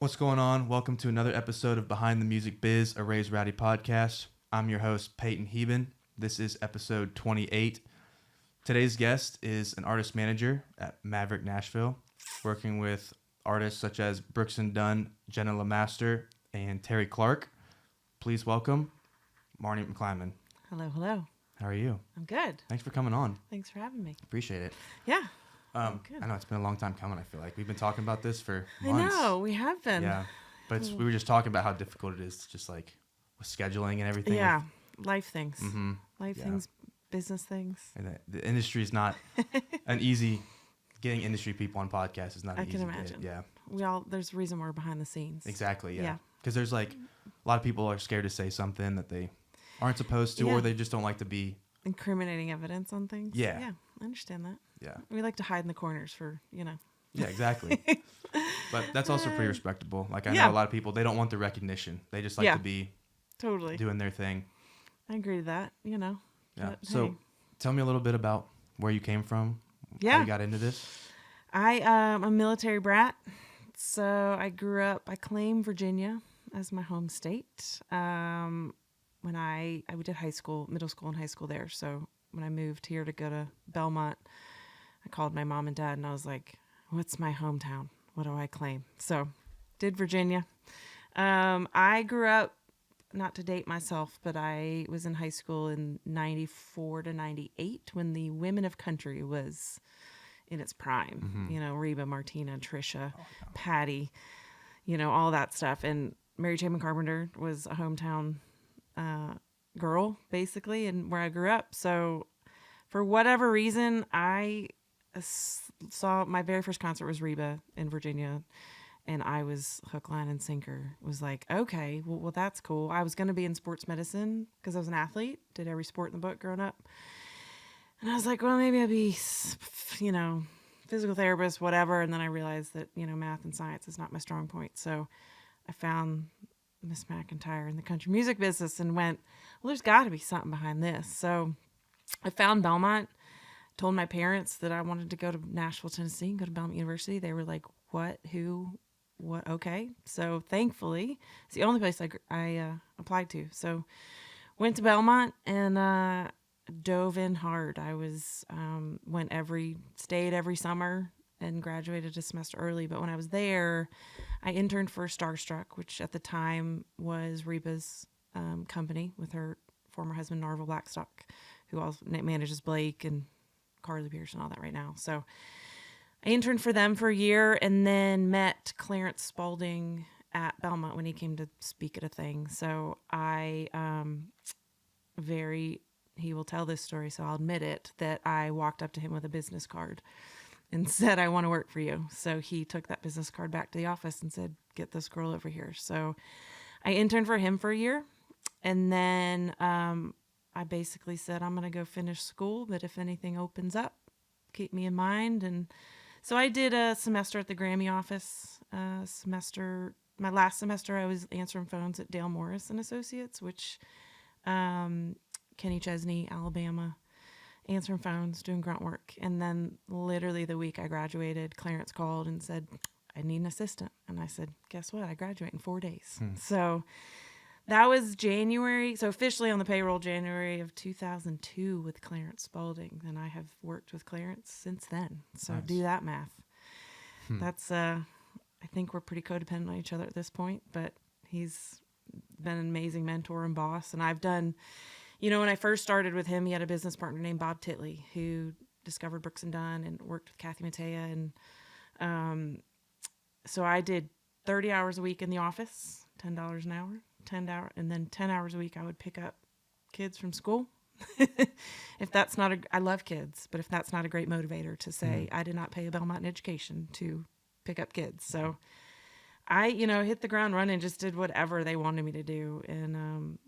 What's going on? Welcome to another episode of Behind the Music Biz, a Raised Rowdy podcast. I'm your host, Peyton Heben. This is episode 28. Today's guest is an artist manager at Maverick Nashville, working with artists such as Brooks and Dunn, Jenna LeMaster, and Terry Clark. Please welcome Marne McLyman. Hello, hello. How are you? I'm good. Thanks for coming on. Thanks for having me. Appreciate it. Yeah. I know it's been a long time coming, I feel like. We've been talking about this for months. I know, we have been. Yeah, but we were just talking about how difficult it is, just like with scheduling and everything. Yeah, life things. Mm-hmm. Life things, business things. And the industry is not an easy, getting industry people on podcasts is not an I easy can imagine. Yeah. There's a reason we're behind the scenes. Exactly, yeah. Yeah. Because there's like, a lot of people are scared to say something that they aren't supposed to, or they just don't like to be. Incriminating evidence on things. Yeah. Yeah, I understand that. Yeah. We like to hide in the corners for. Yeah, exactly. But that's also pretty respectable. Like, I know a lot of people, they don't want the recognition. They just like to be totally doing their thing. I agree to that, Yeah. But, So tell me a little bit about where you came from, how you got into this. I'm a military brat. So I grew up, I claim Virginia as my home state. When I did middle school and high school there. So when I moved here to go to Belmont, I called my mom and dad and I was like, what's my hometown? What do I claim? So did Virginia. I grew up, not to date myself, but I was in high school in 94 to 98 when the Women of Country was in its prime. Mm-hmm. Reba, Martina, Trisha, Patty, all that stuff. And Mary Chapman Carpenter was a hometown girl, basically, and where I grew up. So for whatever reason, I saw my very first concert was Reba in Virginia, and I was hook, line, and sinker. Was like, okay, well, that's cool. I was going to be in sports medicine because I was an athlete, did every sport in the book growing up. And I was like, well, maybe I'll be, physical therapist, whatever. And then I realized that, math and science is not my strong point. So I found Miss McEntire in the country music business and went, well, there's got to be something behind this. So I found Belmont, told my parents that I wanted to go to Nashville, Tennessee, and go to Belmont University. They were like, what, who, what? Okay. So thankfully, it's the only place I applied to. So went to Belmont and dove in hard. I was stayed every summer and graduated a semester early. But when I was there, I interned for Starstruck, which at the time was Reba's company with her former husband, Narvel Blackstock, who also manages Blake and Carly Pierce and all that right now. So I interned for them for a year and then met Clarence Spalding at Belmont when he came to speak at a thing. So I he will tell this story, so I'll admit it, that I walked up to him with a business card and said, I want to work for you. So he took that business card back to the office and said, get this girl over here. So I interned for him for a year. And then I basically said, I'm going to go finish school, but if anything opens up, keep me in mind. And so I did a semester at the Grammy office. My last semester, I was answering phones at Dale Morris and Associates, which Kenny Chesney, Alabama, answering phones, doing grunt work. And then literally the week I graduated, Clarence called and said, I need an assistant. And I said, guess what? I graduate in 4 days. So that was January. So officially on the payroll, January of 2002 with Clarence Spalding. And I have worked with Clarence since then. So Nice. Do that math. That's, I think we're pretty codependent on each other at this point, but he's been an amazing mentor and boss. And I've done, when I first started with him, he had a business partner named Bob Titley who discovered Brooks and Dunn and worked with Kathy Mattea. And so I did 30 hours a week in the office, $10 an hour, and then 10 hours a week I would pick up kids from school. If that's not I love kids, but if that's not a great motivator to say, I did not pay a Belmont in education to pick up kids. So I, hit the ground running, just did whatever they wanted me to do. And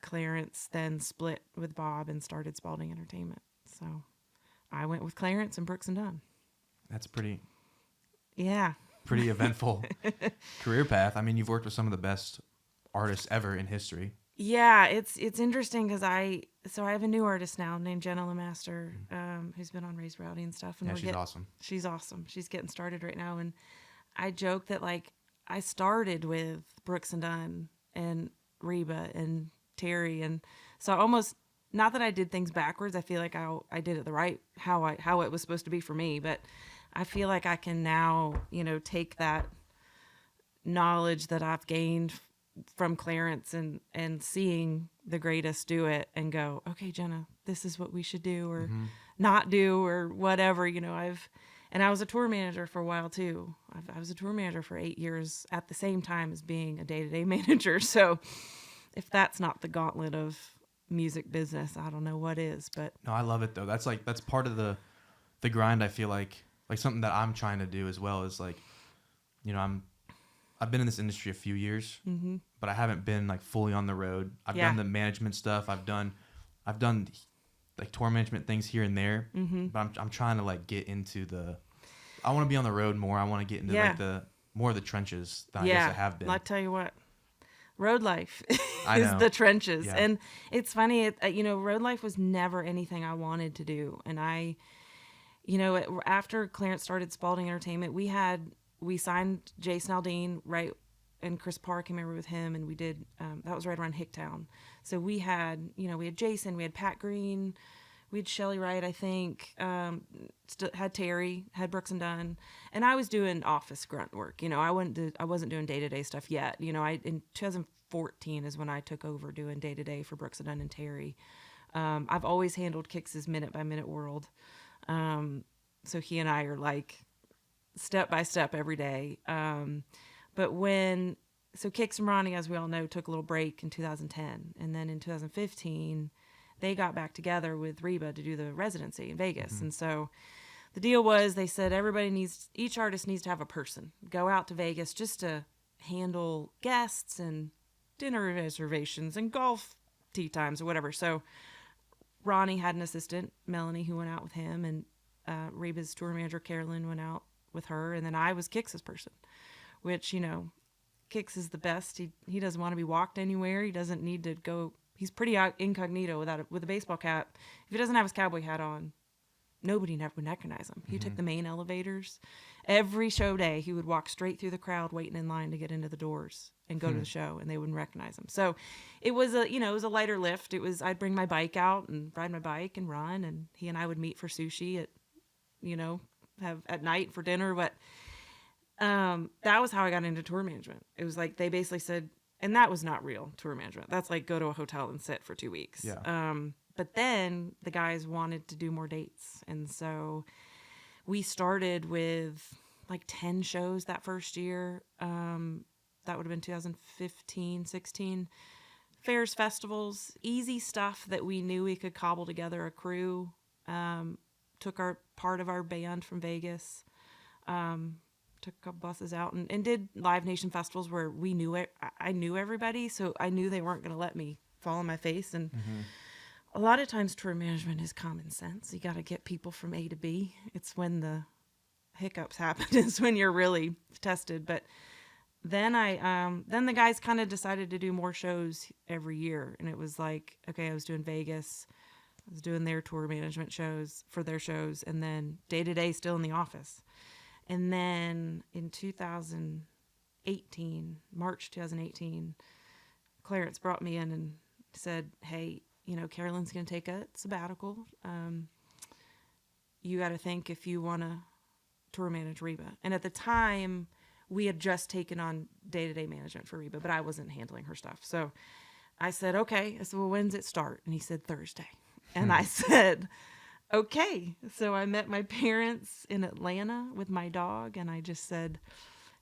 Clarence then split with Bob and started Spalding Entertainment. So I went with Clarence and Brooks and Dunn. That's pretty Yeah. pretty eventful career path. I mean, you've worked with some of the best artists ever in history. Yeah, it's interesting because I have a new artist now named Jenna LeMaster, who's been on Raised Rowdy and stuff. And Yeah, she's awesome. She's awesome. She's getting started right now. And I joke that, like, I started with Brooks and Dunn and Reba and Terry, and so almost, not that I did things backwards. I feel like I did it the right, how it was supposed to be for me, but I feel like I can now, take that knowledge that I've gained from Clarence and seeing the greatest do it and go, okay, Jenna, this is what we should do or not do or whatever. And I was a tour manager for a while too. I was a tour manager for 8 years at the same time as being a day-to-day manager. So if that's not the gauntlet of music business, I don't know what is. But no, I love it though. That's part of the grind. I feel like something that I'm trying to do as well is like, I've been in this industry a few years, but I haven't been like fully on the road. I've done the management stuff. I've done like tour management things here and there, but I'm trying to like get into I want to be on the road more. I want to get into like the more of the trenches than I guess I have been. I'll tell you what, road life I is know. the trenches. Yeah. And it's funny, road life was never anything I wanted to do. And after Clarence started Spalding Entertainment, we signed Jason Aldean, right, and Chris Parr came over with him, and we did, that was right around Hicktown. So we had Jason, we had Pat Green, we had Shelly Wright, I think, had Terry, had Brooks and Dunn, and I was doing office grunt work. I wasn't doing day-to-day stuff yet. In 2014 is when I took over doing day-to-day for Brooks and Dunn and Terry. I've always handled Kix's minute-by-minute world. So he and I are like step by step every day. But Kix and Ronnie, as we all know, took a little break in 2010. And then in 2015, they got back together with Reba to do the residency in Vegas. And so the deal was, they said each artist needs to have a person go out to Vegas just to handle guests and dinner reservations and golf tee times or whatever. So Ronnie had an assistant, Melanie, who went out with him, and Reba's tour manager, Carolyn, went out with her, and then I was Kix's person, which, Kix is the best. He doesn't want to be walked anywhere. He doesn't need to go. He's pretty incognito with a baseball cap. If he doesn't have his cowboy hat on, nobody would recognize him. He took the main elevators. Every show day, he would walk straight through the crowd waiting in line to get into the doors and go to the show, and they wouldn't recognize him. So it was a lighter lift. I'd bring my bike out and ride my bike and run, and he and I would meet for sushi at night for dinner. But that was how I got into tour management. It was like they basically said, and that was not real tour management. That's like go to a hotel and sit for 2 weeks. Yeah. But then the guys wanted to do more dates. And so we started with like 10 shows that first year. That would have been 2015, 16. Fairs, festivals, easy stuff that we knew we could cobble together a crew. Took our part of our band from Vegas. Took a couple buses out and did Live Nation festivals where we knew it. I knew everybody, so I knew they weren't going to let me fall on my face. And a lot of times tour management is common sense. You got to get people from A to B. It's when the hiccups happen is when you're really tested. But then then the guys kind of decided to do more shows every year. And it was like, okay, I was doing Vegas. I was doing their tour management shows for their shows, and then day-to-day still in the office. And then in 2018, March 2018, Clarence brought me in and said, hey, Carolyn's going to take a sabbatical. You got to think if you want to tour manage Reba. And at the time, we had just taken on day-to-day management for Reba, but I wasn't handling her stuff. So I said, okay. I said, well, when's it start? And he said, Thursday. And I said, okay. So I met my parents in Atlanta with my dog, and I just said,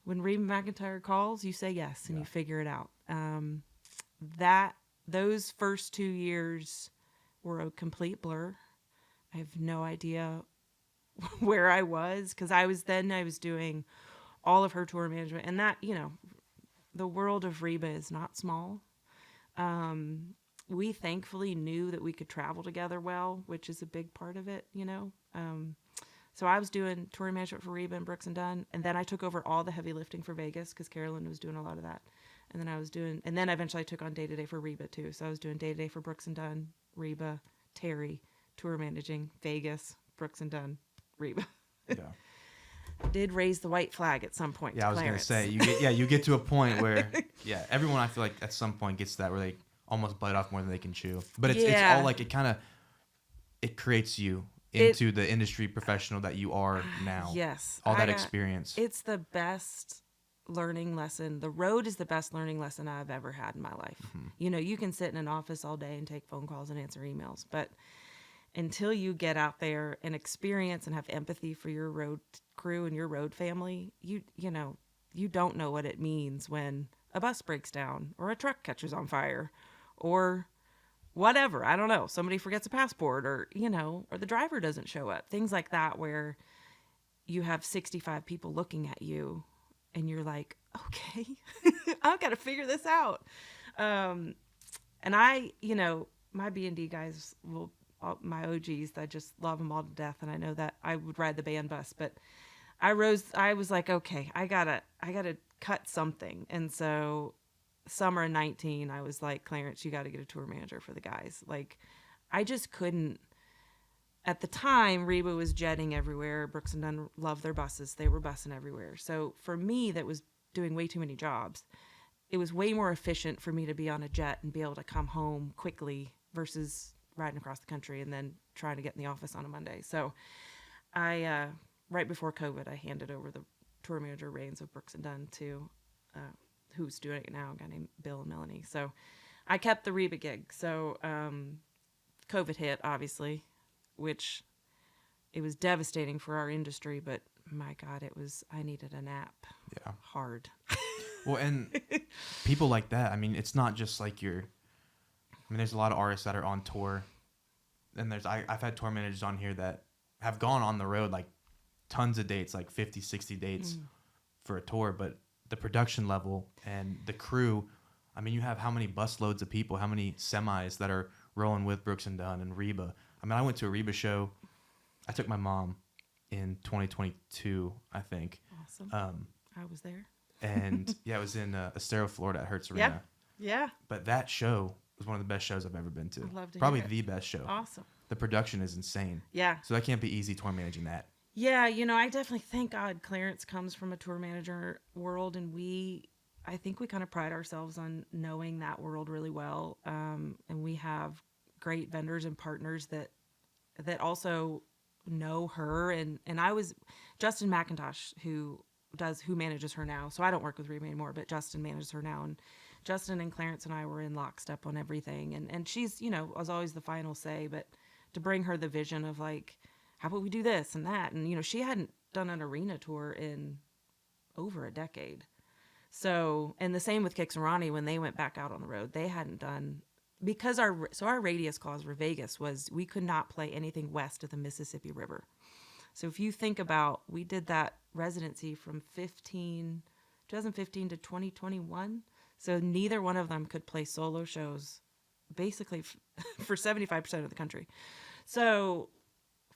when Reba McEntire calls, you say yes, and you figure it out. Those first 2 years were a complete blur. I have no idea where I was, because I was doing all of her tour management, and that, the world of Reba is not small. We thankfully knew that we could travel together well, which is a big part of it, So I was doing tour management for Reba and Brooks and Dunn, and then I took over all the heavy lifting for Vegas because Carolyn was doing a lot of that. And then eventually I took on day-to-day for Reba too. So I was doing day-to-day for Brooks and Dunn, Reba, Terry, tour managing, Vegas, Brooks and Dunn, Reba. Yeah. did raise the white flag at some point. Yeah, I was Clarence. gonna say you get to a point where everyone I feel like at some point gets to that where they almost bite off more than they can chew. But it's all like it creates you into the industry professional that you are now. Yes, all that experience. It's the best learning lesson. The road is the best learning lesson I've ever had in my life. Mm-hmm. You know, you can sit in an office all day and take phone calls and answer emails, but until you get out there and experience and have empathy for your road crew and your road family, you don't know what it means when a bus breaks down or a truck catches on fire or whatever. I don't know. Somebody forgets a passport or the driver doesn't show up. Things like that where you have 65 people looking at you and you're like, okay, I've got to figure this out. And my B&D guys my OGs, I just love them all to death. And I know that I would ride the band bus, but I was like, okay, I gotta cut something. And so summer of 19, I was like, Clarence, you got to get a tour manager for the guys. Like, I just couldn't. At the time, Reba was jetting everywhere. Brooks and Dunn loved their buses. They were bussing everywhere. So for me, that was doing way too many jobs. It was way more efficient for me to be on a jet and be able to come home quickly versus riding across the country and then trying to get in the office on a Monday. So I, right before COVID, I handed over the tour manager reins of Brooks and Dunn to who's doing it now, a guy named Bill and Melanie. So I kept the Reba gig. So COVID hit, obviously, which it was devastating for our industry, but my God, I needed a nap. Yeah. Hard. Well, and people like that, I mean, it's not just like there's a lot of artists that are on tour, and I've had tour managers on here that have gone on the road like tons of dates, like 50, 60 dates for a tour, but the production level and the crew, I mean, you have how many bus loads of people, how many semis that are rolling with Brooks and Dunn and Reba. I mean, I went to a Reba show. I took my mom in 2022, I think. Awesome. I was there. And it was in Estero, Florida at Hertz Arena. Yeah. But that show was one of the best shows I've ever been to. I'd love to Probably hear it. the best show. Awesome. The production is insane. Yeah. So that can't be easy tour managing that. Yeah, I definitely thank God Clarence comes from a tour manager world, and I think we kind of pride ourselves on knowing that world really well. And we have great vendors and partners that also know her. And I was Justin McIntosh, who manages her now. So I don't work with Reba anymore, but Justin manages her now. And Justin and Clarence and I were in lockstep on everything. And she's, was always the final say, but to bring her the vision of like, how about we do this and that? And, she hadn't done an arena tour in over a decade. So, and the same with Kix and Ronnie, when they went back out on the road, they hadn't done, because our radius clause for Vegas was we could not play anything west of the Mississippi River. So if you think about, we did that residency from 2015 to 2021. So neither one of them could play solo shows basically for 75% of the country. So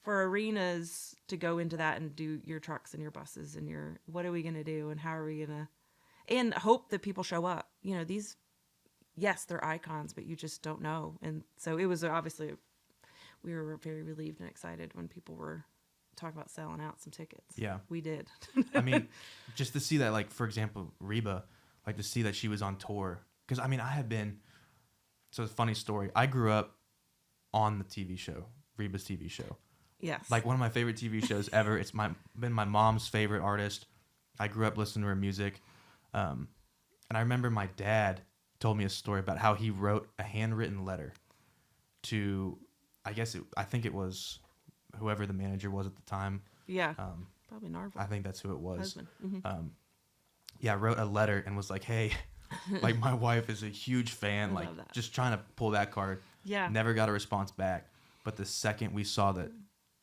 for arenas to go into that and do your trucks and your buses and what are we going to do and how are we going to, and hope that people show up. These, yes, they're icons, but you just don't know. And so it was obviously, we were very relieved and excited when people were talking about selling out some tickets. Yeah. We did. I mean, just to see that, like, for example, Reba, like to see that she was on tour. Because, I mean, so it's a funny story. I grew up on the TV show, Reba's TV show. Yes. Like one of my favorite TV shows ever. It's been my mom's favorite artist. I grew up listening to her music. And I remember my dad told me a story about how he wrote a handwritten letter to, I think it was whoever the manager was at the time. Yeah. Probably Narvel. I think that's who it was. Husband. Mm-hmm. Wrote a letter and was like, hey, like my wife is a huge fan, like just trying to pull that card. Yeah. Never got a response back. But the second we saw that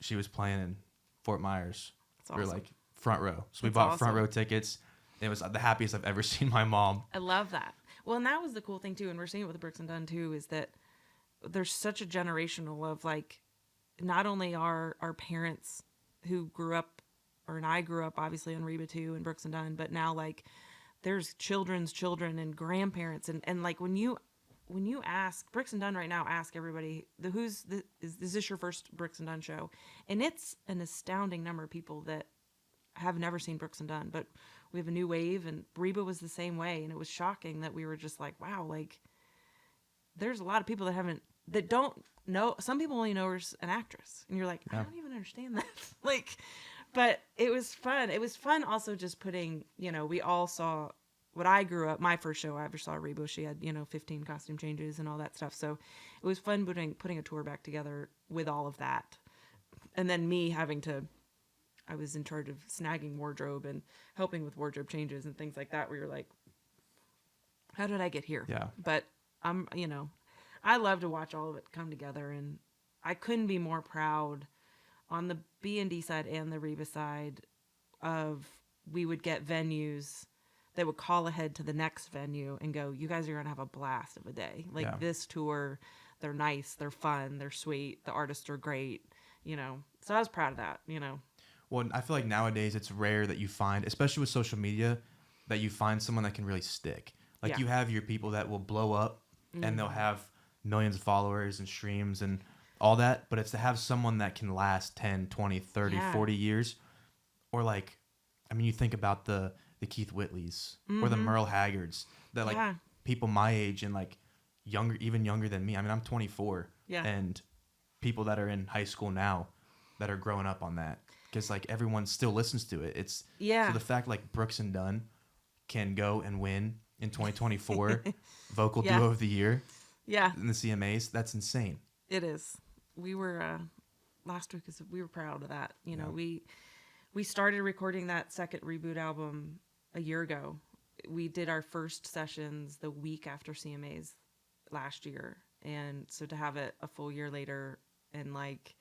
she was playing in Fort Myers, we were like front row. So we bought front row tickets. It was the happiest I've ever seen my mom. I love that. Well, and that was the cool thing too, and we're seeing it with the Brooks and Dunn too, is that there's such a generational of like, not only our parents who grew up, and I grew up obviously on Reba too and Brooks and Dunn, but now like there's children's children and grandparents and like when you ask Brooks and Dunn right now, ask everybody is this your first Brooks and Dunn show? And it's an astounding number of people that have never seen Brooks and Dunn, but we have a new wave, and Reba was the same way. And it was shocking that we were just like, wow, like there's a lot of people that don't know. Some people only know her as an actress, and you're like, I don't even understand that. Like, but it was fun. It was fun also just putting, we all saw what I grew up, my first show I ever saw Reba, she had, 15 costume changes and all that stuff. So it was fun putting a tour back together with all of that. And then me I was in charge of snagging wardrobe and helping with wardrobe changes and things like that, where you're like, how did I get here? Yeah. But I love to watch all of it come together, and I couldn't be more proud on the B&D side and the Reba side of, we would get venues that would call ahead to the next venue and go, you guys are going to have a blast of a day. Like this tour, they're nice, they're fun, they're sweet, the artists are great, So I was proud of that, Well, I feel like nowadays it's rare that you find, especially with social media, that you find someone that can really stick. Like you have your people that will blow up and they'll have millions of followers and streams and all that, but it's to have someone that can last 10, 20, 30, 40 years. Or like, I mean, you think about the Keith Whitleys or the Merle Haggards, that like people my age and like younger, even younger than me. I mean, I'm 24 and people that are in high school now that are growing up on that, because like everyone still listens to it. It's so the fact like Brooks and Dunn can go and win in 2024 vocal duo of the year in the CMAs, that's insane. It is. We were last week, we were proud of that. We started recording that second Reboot album a year ago. We did our first sessions the week after CMAs last year, and so to have it a full year later, and like,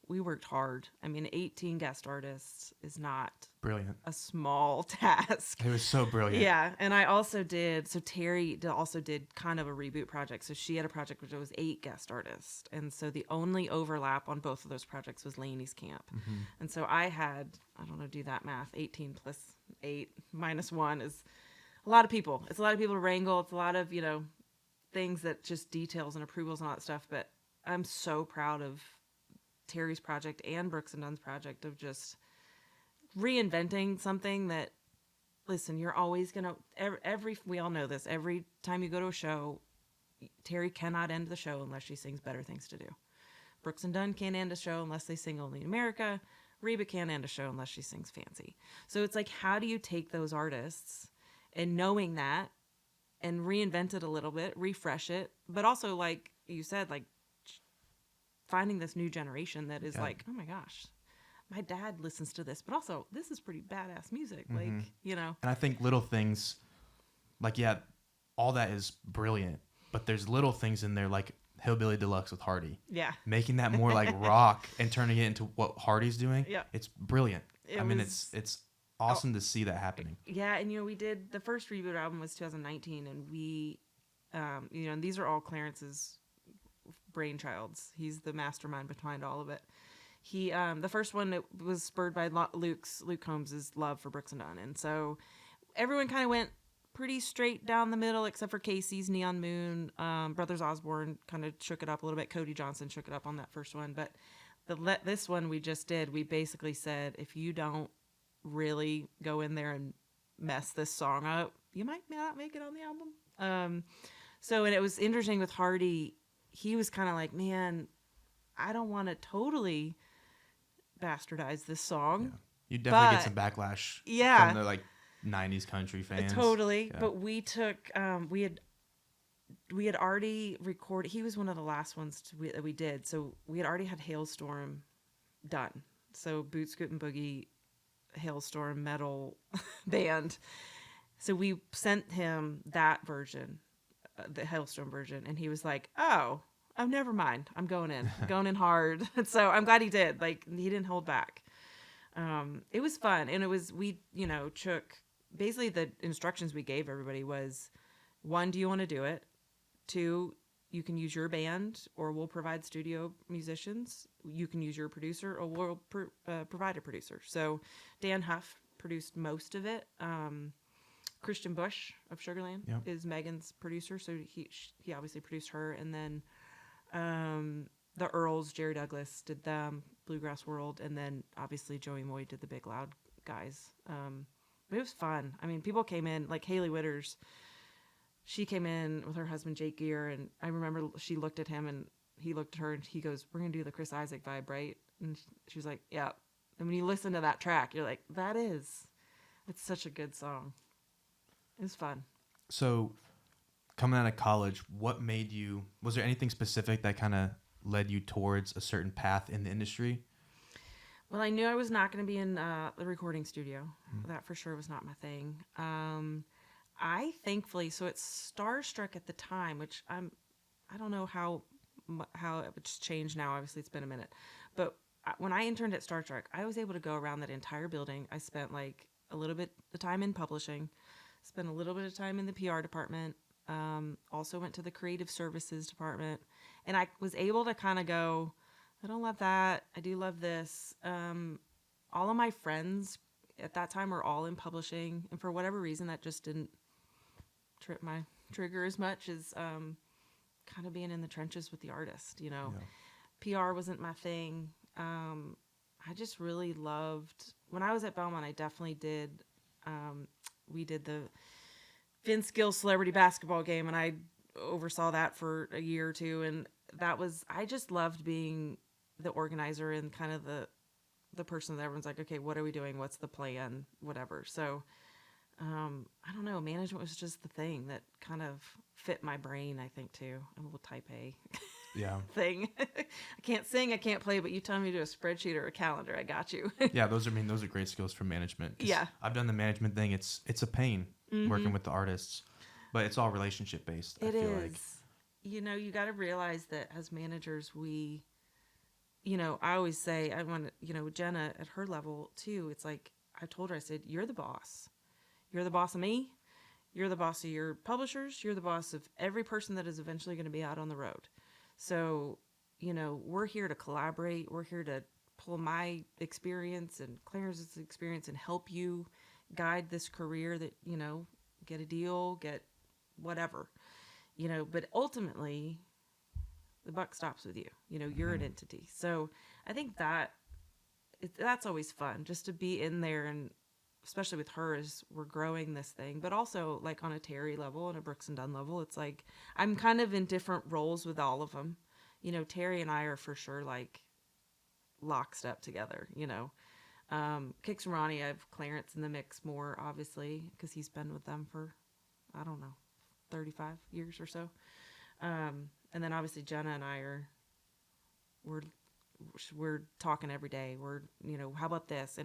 we worked hard. I mean, 18 guest artists is not brilliant, a small task. It was so brilliant. Yeah, and I also did, so Terry also did kind of a reboot project. So she had a project which was 8 guest artists. And so the only overlap on both of those projects was Laney's camp. And so I had, I don't know, do that math, 18 plus 8 minus 1 is a lot of people. It's a lot of people to wrangle. It's a lot of, things that just details and approvals and all that stuff. But I'm so proud of Terry's project and Brooks and Dunn's project of just reinventing something that, listen, you're always gonna we all know this, every time you go to a show, Terry cannot end the show unless she sings Better Things to Do. Brooks and Dunn can't end a show unless they sing Only in America. Reba can't end a show unless she sings Fancy. So it's like, how do you take those artists and knowing that and reinvent it a little bit, refresh it, but also, like you said, like finding this new generation that is like, oh my gosh, my dad listens to this, but also this is pretty badass music. Like, And I think little things like, all that is brilliant, but there's little things in there like Hillbilly Deluxe with Hardy. Yeah. Making that more like rock and turning it into what Hardy's doing. Yeah. It's brilliant. It's awesome to see that happening. Yeah. And, we did, the first Reboot album was 2019, and we, and these are all Clarence's brainchilds. He's the mastermind behind all of it. He, the first one, it was spurred by Luke Combs' love for Brooks and Dunn. And so everyone kind of went pretty straight down the middle, except for Casey's Neon Moon. Brothers Osborne kind of shook it up a little bit. Cody Johnson shook it up on that first one. But this one we just did, we basically said, if you don't really go in there and mess this song up, you might not make it on the album. And it was interesting with Hardy. He was kind of like, man, I don't want to totally bastardize this song. Yeah. You definitely get some backlash from the like 90s country fans. Totally. Yeah. But we took, we had already recorded, he was one of the last ones that we did. So we had already had Hailstorm done. So Boot Scoot and Boogie, Hailstorm metal band. So we sent him that version, the Hailstorm version, and he was like, oh, never mind. I'm going in hard. So I'm glad he did. Like, he didn't hold back. It was fun. And we took, basically the instructions we gave everybody was, 1, do you want to do it? 2, you can use your band, or we'll provide studio musicians. You can use your producer, or we'll provide a producer. So Dan Huff produced most of it. Christian Bush of Sugarland is Megan's producer, so he obviously produced her. And then the Earls, Jerry Douglas did them, Bluegrass World, and then obviously Joey Moy did the Big Loud guys. But it was fun. I mean, people came in, like Haley Witters. She came in with her husband, Jake Gear, and I remember she looked at him, and he looked at her, and he goes, "We're going to do the Chris Isaak vibe, right?" And she was like, "Yeah." And when you listen to that track, you're like, it's such a good song. It was fun. So coming out of college, was there anything specific that kind of led you towards a certain path in the industry? Well, I knew I was not going to be in the recording studio. That for sure was not my thing. I thankfully, so it's Starstruck at the time, which I don't know how it's changed now. Obviously, it's been a minute. But when I interned at Starstruck, I was able to go around that entire building. I spent like a little bit of time in publishing, spent a little bit of time in the PR department, also went to the creative services department. And I was able to kind of go, I don't love that. I do love this. All of my friends at that time were all in publishing. And for whatever reason, that just didn't trip my trigger as much as kind of being in the trenches with the artist, you know. Yeah. PR wasn't my thing. I just really loved, when I was at Belmont, I definitely did, we did the Vince Gill celebrity basketball game, and I oversaw that for a year or two. And I just loved being the organizer and kind of the person that everyone's like, okay, what are we doing? What's the plan? Whatever. So, I don't know. Management was just the thing that kind of fit my brain, I think, too. I'm a little type A thing. I can't sing, I can't play, but you tell me to do a spreadsheet or a calendar, I got you. Yeah, those are great skills for management. Yeah. I've done the management thing. It's a pain working with the artists, but it's all relationship based. It is. You know, you got to realize that as managers, I always say, I want to, Jenna at her level too, it's like, I told her, I said, you're the boss. You're the boss of me. You're the boss of your publishers. You're the boss of every person that is eventually going to be out on the road. So, we're here to collaborate. We're here to pull my experience and Clarence's experience and help you guide this career that, get a deal, get whatever, but ultimately the buck stops with you. You're an entity. So I think that's always fun, just to be in there, and especially with her as we're growing this thing, but also like on a Terry level and a Brooks and Dunn level, it's like I'm kind of in different roles with all of them. Terry and I are for sure like lockstep together. Kix and Ronnie, I have Clarence in the mix more, obviously, because he's been with them for, I don't know, 35 years or so. And then obviously Jenna and I we're talking every day. We're, how about this?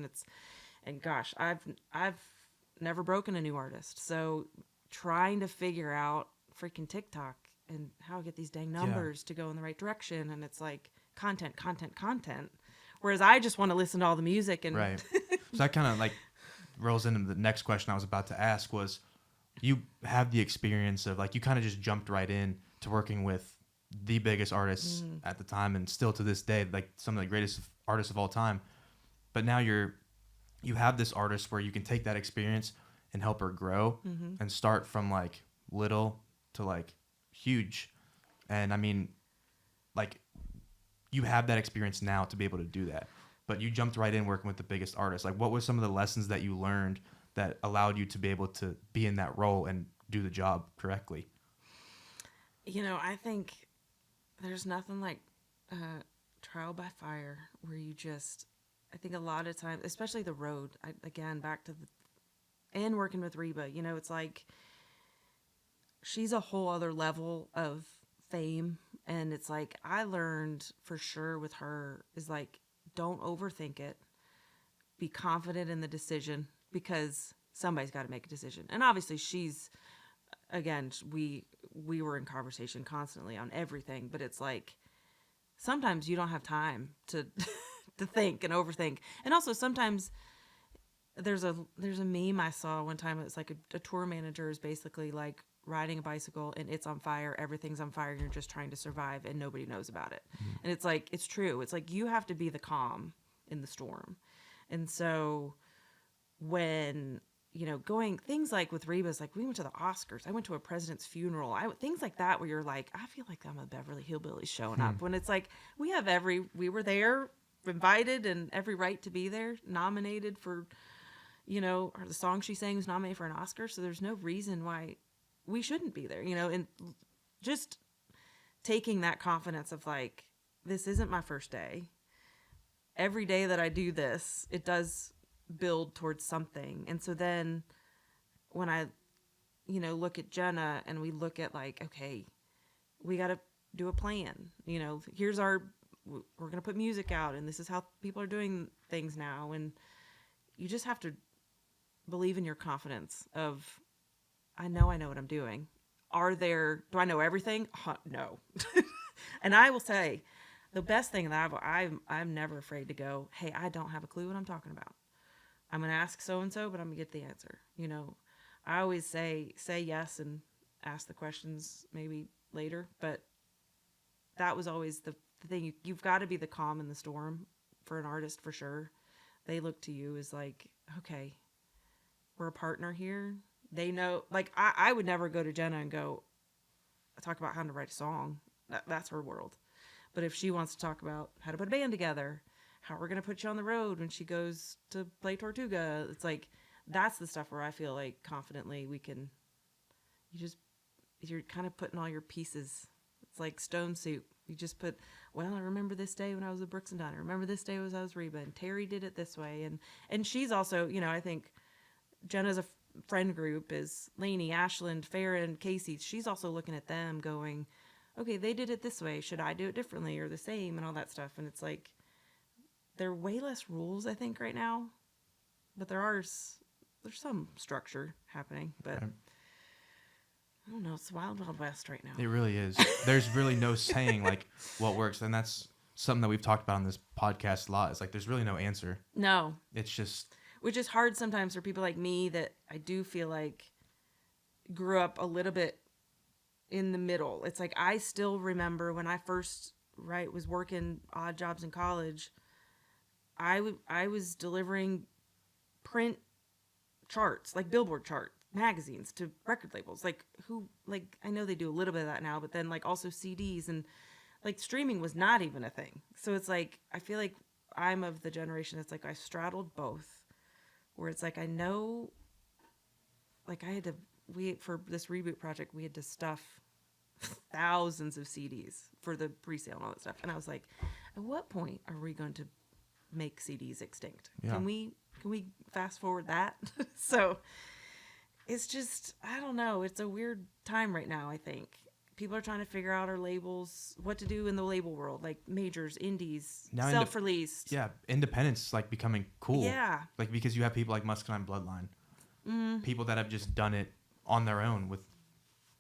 And gosh, I've never broken a new artist. So trying to figure out freaking TikTok and how to get these dang numbers to go in the right direction. And it's like content. Whereas I just want to listen to all the music. And right. So that kind of like rolls into the next question I was about to ask was, you have the experience of like, you kind of just jumped right in to working with the biggest artists at the time, and still to this day, like some of the greatest artists of all time. But now you have this artist where you can take that experience and help her grow and start from like little to like huge. And I mean, like, you have that experience now to be able to do that, but you jumped right in working with the biggest artists. Like, what were some of the lessons that you learned that allowed you to be able to be in that role and do the job correctly? I think there's nothing like trial by fire, where I think a lot of times, especially the road, back to and working with Reba, it's like she's a whole other level of fame. And it's like, I learned for sure with her is like, don't overthink it. Be confident in the decision, because somebody's got to make a decision. And obviously we were in conversation constantly on everything, but it's like, sometimes you don't have time to to think and overthink. And also sometimes there's a meme I saw one time. It's like a tour manager is basically like riding a bicycle and it's on fire, everything's on fire, and you're just trying to survive and nobody knows about it. And it's like, it's true. It's like, you have to be the calm in the storm. And so when, going things like with Reba's, like we went to the Oscars, I went to a president's funeral, things like that, where you're like, I feel like I'm a Beverly Hillbilly showing up, when it's like, we were there, invited, and every right to be there, nominated for or the song she sang was nominated for an Oscar. So there's no reason why we shouldn't be there, and just taking that confidence of like, this isn't my first day. Every day that I do this, it does build towards something. And so then when I, look at Jenna and we look at like, okay, we got to do a plan. We're going to put music out and this is how people are doing things now. And you just have to believe in your confidence of, I know what I'm doing. Do I know everything? No. And I will say the best thing that I'm never afraid to go, hey, I don't have a clue what I'm talking about. I'm going to ask so-and-so, but I'm going to get the answer. I always say yes and ask the questions maybe later, but that was always the thing. You've got to be the calm in the storm for an artist for sure. They look to you as like, okay, we're a partner here. They know, like I would never go to Jenna and go, talk about how to write a song. That's her world. But if she wants to talk about how to put a band together, how we're going to put you on the road when she goes to play Tortuga, it's like, that's the stuff where I feel like confidently you're kind of putting all your pieces. It's like Stone Soup. You just put, well, I remember this day when I was with Brooks and Dunn. I remember this day was I was Reba, and Terry did it this way. And she's also, I think Jenna's a friend group is Lainey, Ashland, Farron, Casey. She's also looking at them going, okay, they did it this way. Should I do it differently or the same and all that stuff? And it's like, there are way less rules, I think, right now. But there's some structure happening. But right. I don't know. It's Wild Wild West right now. It really is. There's really no saying like what works. And that's something that we've talked about on this podcast a lot. It's like there's really no answer. No. It's just... Which is hard sometimes for people like me that I do feel like grew up a little bit in the middle. It's like I still remember when I first was working odd jobs in college, I was delivering print charts, like Billboard chart magazines to record labels. I know they do a little bit of that now, but then like also CDs and like streaming was not even a thing. So it's like, I feel like I'm of the generation that's like I straddled both. Where it's like, I know, like for this reboot project, we had to stuff thousands of CDs for the pre-sale and all that stuff. And I was like, at what point are we going to make CDs extinct? Yeah. Can we fast forward that? So it's just, I don't know. It's a weird time right now, I think. People are trying to figure out our labels, what to do in the label world, like majors, indies, now self-released. Independence like becoming cool. Yeah. Like because you have people like Muscadine Bloodline, people that have just done it on their own with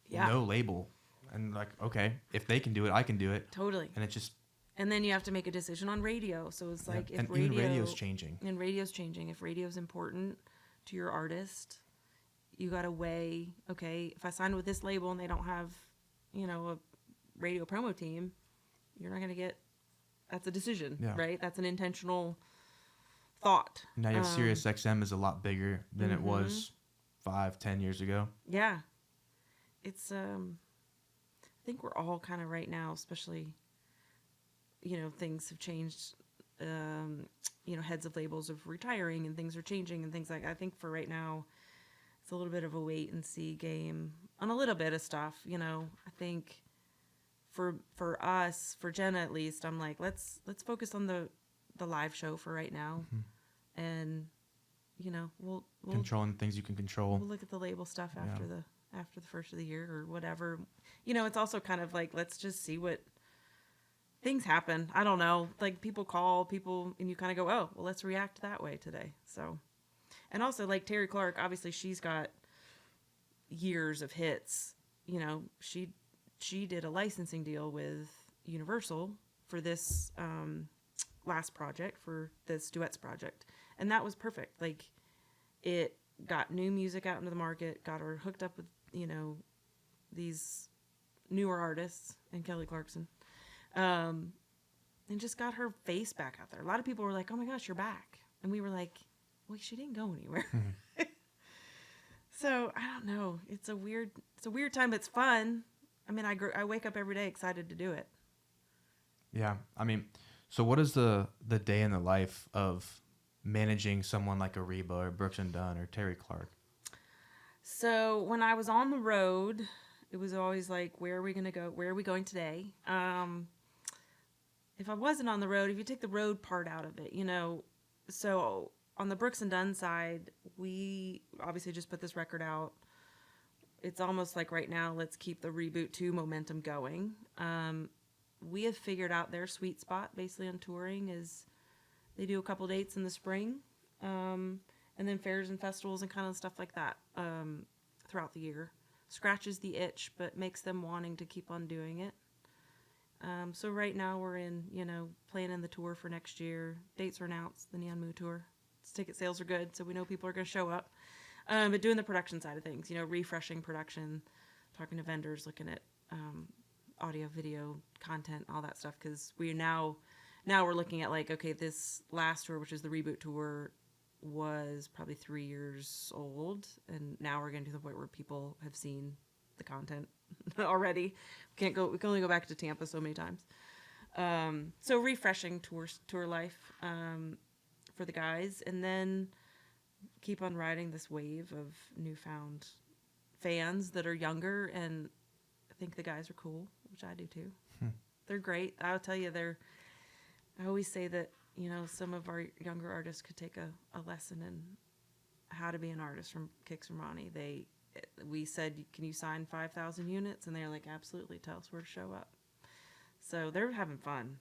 no label, and like, okay, if they can do it, I can do it. Totally. And it just. And then you have to make a decision on radio. So it's like if even radio's changing. And radio's changing. If radio's important to your artist, you got to weigh. Okay, if I sign with this label and they don't have a radio promo team, you're not going to get, that's a decision, right? That's an intentional thought. Now you have Sirius XM is a lot bigger than it was 5-10 years ago. Yeah. It's, I think we're all kind of right now, especially, things have changed, heads of labels of retiring and things are changing and things like, I think for right now, it's a little bit of a wait and see game on a little bit of stuff. I think for us, for Jenna at least, I'm like, let's focus on the live show for right now. Mm-hmm. And, we'll controlling things you can control. We'll look at the label stuff after the first of the year or whatever. It's also kind of like, let's just see what things happen. I don't know. Like people call people and you kind of go, oh, well, let's react that way today. So. And also, like Terry Clark, obviously she's got years of hits. She did a licensing deal with Universal for this last project, for this Duets project. And that was perfect. Like, it got new music out into the market, got her hooked up with, these newer artists and Kelly Clarkson. And just got her face back out there. A lot of people were like, oh my gosh, you're back. And we were like, well, she didn't go anywhere. So I don't know. It's a weird time. It's fun. I mean, I wake up every day excited to do it. Yeah. I mean, so what is the day in the life of managing someone like a Reba or Brooks and Dunn or Terry Clark? So when I was on the road, it was always like, where are we going to go? Where are we going today? If I wasn't on the road, if you take the road part out of it, so on the Brooks and Dunn side, we obviously just put this record out. It's almost like right now, let's keep the Reboot 2 momentum going. We have figured out their sweet spot basically on touring is they do a couple dates in the spring, and then fairs and festivals and kind of stuff like that throughout the year. Scratches the itch, but makes them wanting to keep on doing it. So right now we're in, planning the tour for next year. Dates are announced, the Neon Moo tour. Ticket sales are good, so we know people are going to show up. But doing the production side of things, refreshing production, talking to vendors, looking at audio, video, content, all that stuff. Because now we're looking at like, okay, this last tour, which is the Reboot tour, was probably 3 years old, and now we're getting to the point where people have seen the content already. We can only go back to Tampa so many times. So refreshing tour life for the guys, and then keep on riding this wave of newfound fans that are younger and think the guys are cool, which I do too. They're great. I'll tell you, I always say that, some of our younger artists could take a lesson in how to be an artist from Kix and Ronnie. We said, can you sign 5,000 units? And they're like, absolutely, tell us where to show up. So they're having fun.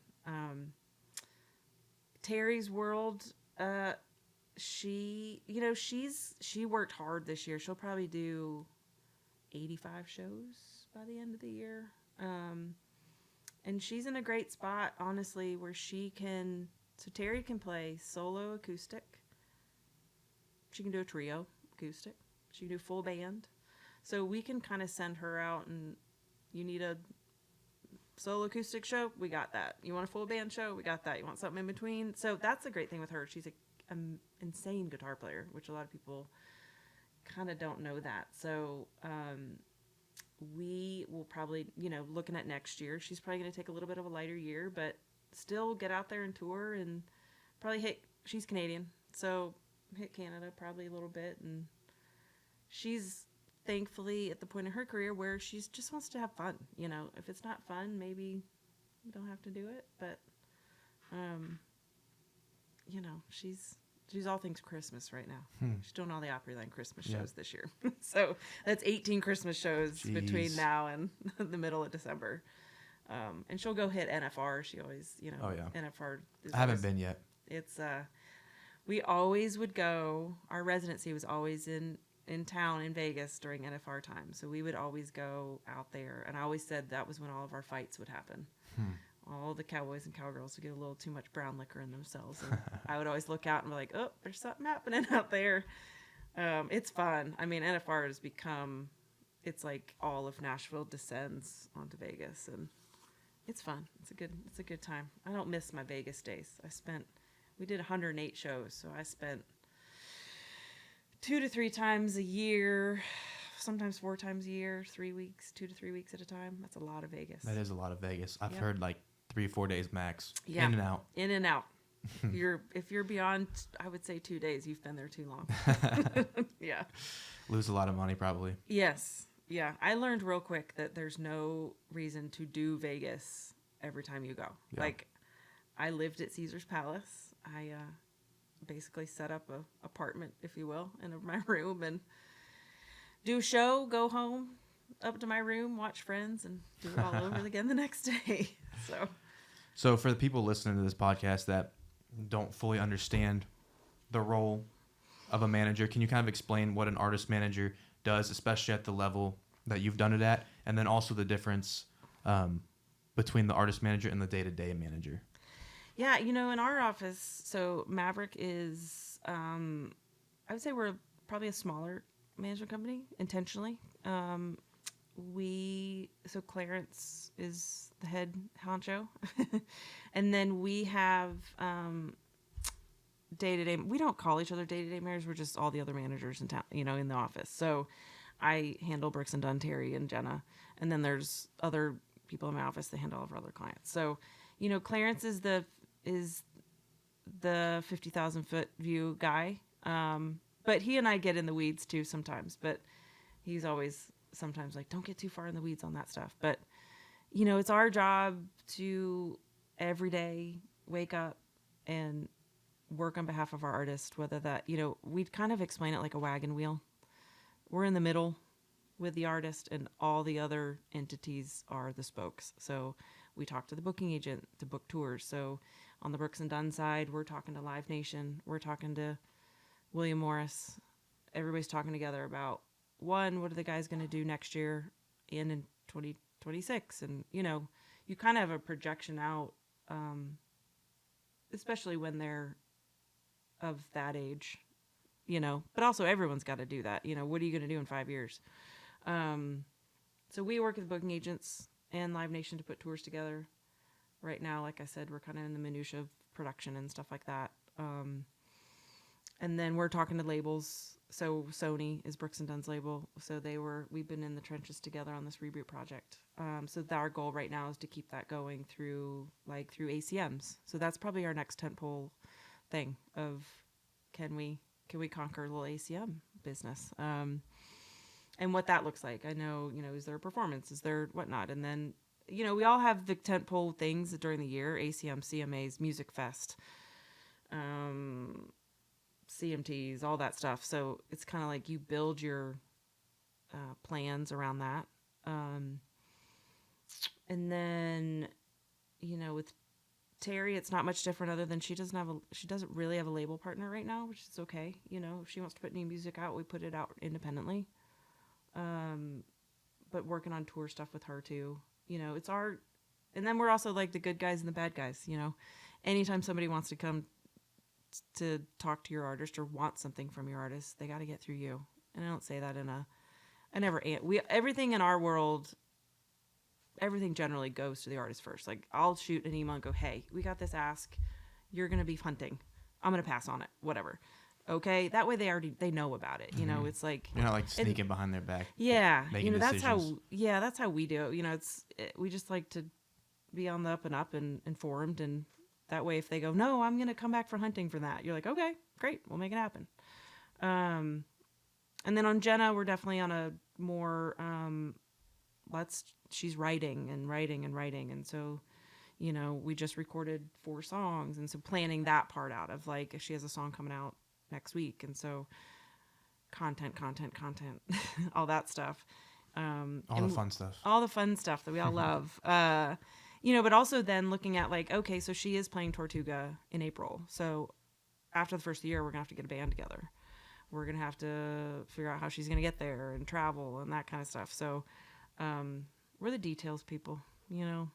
Terry's world, she worked hard this year. She'll probably do 85 shows by the end of the year. And she's in a great spot, honestly, where so Terry can play solo acoustic. She can do a trio acoustic. She can do full band. So we can kind of send her out, and you need a solo acoustic show? We got that. You want a full band show? We got that. You want something in between? So that's a great thing with her. She's an insane guitar player, which a lot of people kind of don't know that. So we will probably, looking at next year, she's probably going to take a little bit of a lighter year, but still get out there and tour and probably she's Canadian, so hit Canada probably a little bit. And she's thankfully at the point in her career where she just wants to have fun. If it's not fun, maybe you don't have to do it. But, she's all things Christmas right now. She's doing all the Opryland Christmas shows this year. So that's 18 Christmas shows between now and the middle of December. And she'll go hit NFR. She always, NFR. I haven't been yet. It's, we always would go, our residency was always in town in Vegas during NFR time. So we would always go out there. And I always said that was when all of our fights would happen. All the cowboys and cowgirls would get a little too much brown liquor in themselves. And I would always look out and be like, oh, there's something happening out there. It's fun. I mean, NFR has become, it's like all of Nashville descends onto Vegas, and it's fun. It's a good time. I don't miss my Vegas days. We did 108 shows, so I spent 2 to 3 times a year, sometimes 4 times a year, 3 weeks, 2 to 3 weeks at a time. That's a lot of Vegas. That is a lot of Vegas. I've heard like 3 or 4 days max. Yeah. In and out. In and out. If you're beyond, I would say 2 days, you've been there too long. Yeah. Lose a lot of money probably. Yes. Yeah. I learned real quick that there's no reason to do Vegas every time you go. Yeah. Like, I lived at Caesar's Palace. I basically set up a apartment, if you will, in my room and do a show, go home, up to my room, watch Friends, and do it all over again the next day. So for the people listening to this podcast that don't fully understand the role of a manager, can you kind of explain what an artist manager does, especially at the level that you've done it at, and then also the difference between the artist manager and the day-to-day manager? Yeah, in our office, so Maverick is, I would say we're probably a smaller management company, intentionally. So Clarence is the head honcho. And then we have day-to-day, we don't call each other day-to-day managers, we're just all the other managers in town, in the office. So I handle Brooks and Dunn, Terry, and Jenna. And then there's other people in my office that handle all of our other clients. So, Clarence is the 50,000 foot view guy. But he and I get in the weeds too sometimes, but he's always sometimes like, don't get too far in the weeds on that stuff. But, you know, it's our job to every day wake up and work on behalf of our artist, whether that, you know, we kind of explain it like a wagon wheel. We're in the middle with the artist, and all the other entities are the spokes. So we talk to the booking agent to book tours. So on the Brooks and Dunn side, we're talking to Live Nation. We're talking to William Morris. Everybody's talking together about, one, what are the guys going to do next year and in 2026? And, you know, you kind of have a projection out, especially when they're of that age, you know. But also everyone's got to do that. You know, what are you going to do in 5 years? So we work with booking agents and Live Nation to put tours together. Right now, like I said, we're kind of in the minutia of production and stuff like that. And then we're talking to labels. So Sony is Brooks and Dunn's label. So we've been in the trenches together on this reboot project. So our goal right now is to keep that going through ACMs. So that's probably our next tentpole thing of, can we conquer a little ACM business? And what that looks like. I know, you know, is there a performance? Is there whatnot? And then, you know, we all have the tentpole things during the year, ACM, CMAs, Music Fest, CMTs, all that stuff. So it's kind of like you build your plans around that. And then, you know, with Terry, it's not much different other than she doesn't really have a label partner right now, which is okay. You know, if she wants to put new music out, we put it out independently. But working on tour stuff with her too, you know, and then we're also like the good guys and the bad guys, you know. Anytime somebody wants to come to talk to your artist or want something from your artist, they got to get through you. And I don't say that everything in our world, everything generally goes to the artist first. Like, I'll shoot an email and go, hey, we got this ask. You're going to be hunting. I'm going to pass on it. Whatever. Okay. That way they know about it. You know, it's like, you're not like sneaking behind their back. Yeah. You know, decisions. that's how we do it. You know, we just like to be on the up and up and informed. And that way, if they go, no, I'm going to come back for hunting for that, you're like, okay, great. We'll make it happen. And then on Jenna, we're definitely on a more, she's writing. And so, you know, we just recorded 4 songs. And so planning that part out of like, if she has a song coming out next week. And so content, all that stuff. All the fun stuff that we all love. You know, but also then looking at like, okay, so she is playing Tortuga in April. So after the first year, we're gonna have to get a band together. We're gonna have to figure out how she's gonna get there and travel and that kind of stuff. So we're the details people, you know.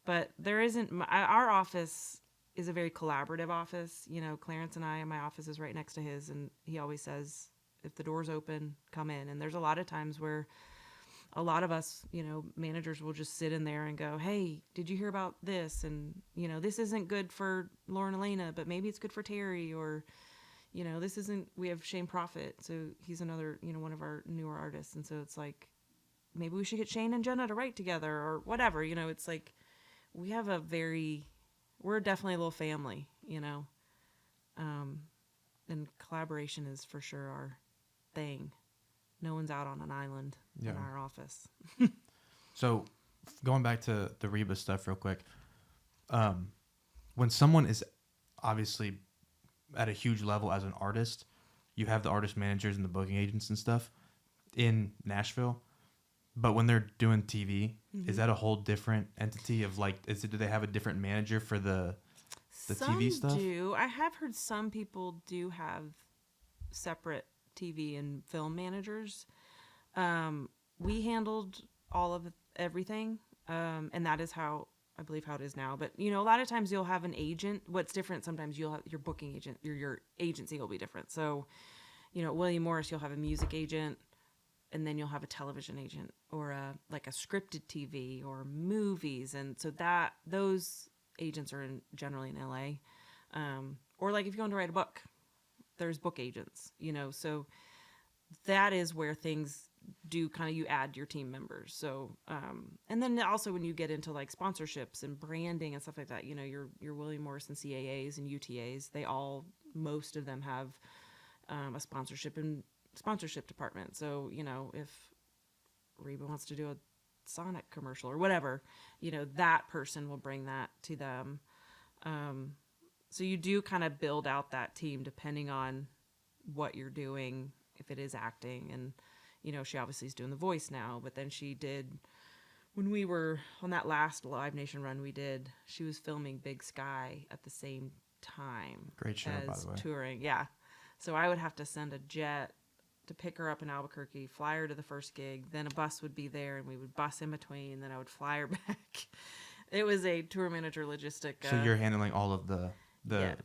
But there isn't, our office is a very collaborative office. You know, Clarence and my office is right next to his, and he always says, if the door's open, come in. And there's a lot of times where a lot of us, you know, managers will just sit in there and go, hey, did you hear about this? And, you know, this isn't good for Lauren Elena, but maybe it's good for Terry. Or, you know, we have Shane Prophet. So he's another, you know, one of our newer artists. And so it's like, maybe we should get Shane and Jenna to write together or whatever. You know, it's like, we're definitely a little family, you know. And collaboration is for sure our thing. No one's out on an island in our office. So going back to the Reba stuff real quick. When someone is obviously at a huge level as an artist, you have the artist managers and the booking agents and stuff in Nashville. But when they're doing TV, is that a whole different entity of like, do they have a different manager for the TV stuff? Some do. I have heard some people do have separate TV and film managers. We handled all of everything. And that is how I believe how it is now. But, you know, a lot of times you'll have an agent. What's different, sometimes you'll have your booking agent, your agency will be different. So, you know, at William Morris, you'll have a music agent, and then you'll have a television agent or like a scripted TV or movies. And so those agents are generally in LA. Or like if you're going to write a book, there's book agents, you know, so that is where things you add your team members. So, and then also when you get into like sponsorships and branding and stuff like that, you know, your William Morrison CAAs and UTAs, most of them have a sponsorship department. So, you know, if Reba wants to do a Sonic commercial or whatever, you know, that person will bring that to them. So you do kind of build out that team depending on what you're doing, if it is acting. And, you know, she obviously is doing the voice now, but then she did, when we were on that last Live Nation run we did, she was filming Big Sky at the same time. Great show, by the way. Touring. Yeah. So I would have to send a jet to pick her up in Albuquerque, fly her to the first gig, then a bus would be there and we would bus in between, then I would fly her back. It was a tour manager logistic. So you're handling all of the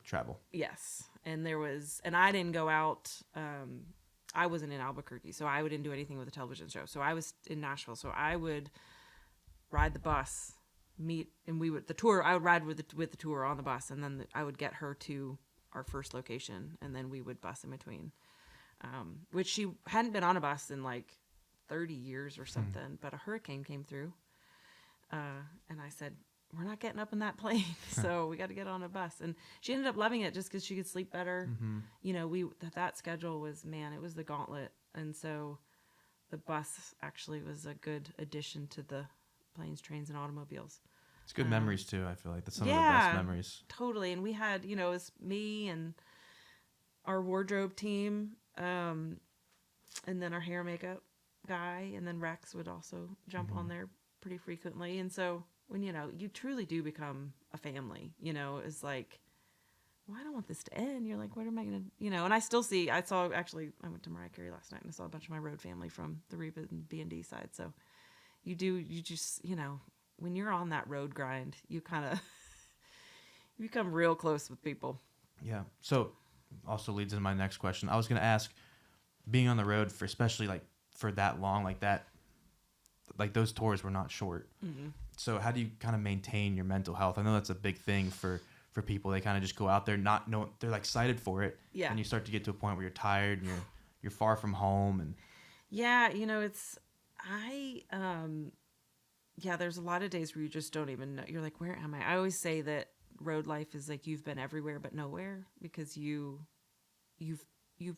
travel. Yes. And I didn't go out, I wasn't in Albuquerque, so I didn't do anything with the television show. So I was in Nashville, so I would ride the bus, I would ride with the tour on the bus, and then I would get her to our first location, and then we would bus in between. Which she hadn't been on a bus in like 30 years or something, but a hurricane came through. And I said, we're not getting up in that plane, so we got to get on a bus. And she ended up loving it just because she could sleep better. Mm-hmm. You know, that schedule was, it was the gauntlet. And so the bus actually was a good addition to the planes, trains, and automobiles. It's good memories too, I feel like. That's some of the best memories. Totally. And we had, you know, it was me and our wardrobe team, and then our hair and makeup guy, and then Rex would also jump on there pretty frequently. And so when, you know, you truly do become a family, you know, it's like, well, I don't want this to end. You're like, what am I going to, you know, and I went to Mariah Carey last night and I saw a bunch of my road family from the Reba and B&D side. So you just, you know, when you're on that road grind, you kind of you become real close with people. Yeah. So also leads into my next question. I was going to ask, being on the road for, especially like for that long, like that, like those tours were not short. Mm-hmm. So how do you kind of maintain your mental health? I know that's a big thing for people. They kind of just go out there, not know, they're like excited for it. Yeah. And you start to get to a point where you're tired and you're far from home. And yeah, you know, there's a lot of days where you just don't even know. You're like, where am I? I always say that road life is like you've been everywhere but nowhere, because you've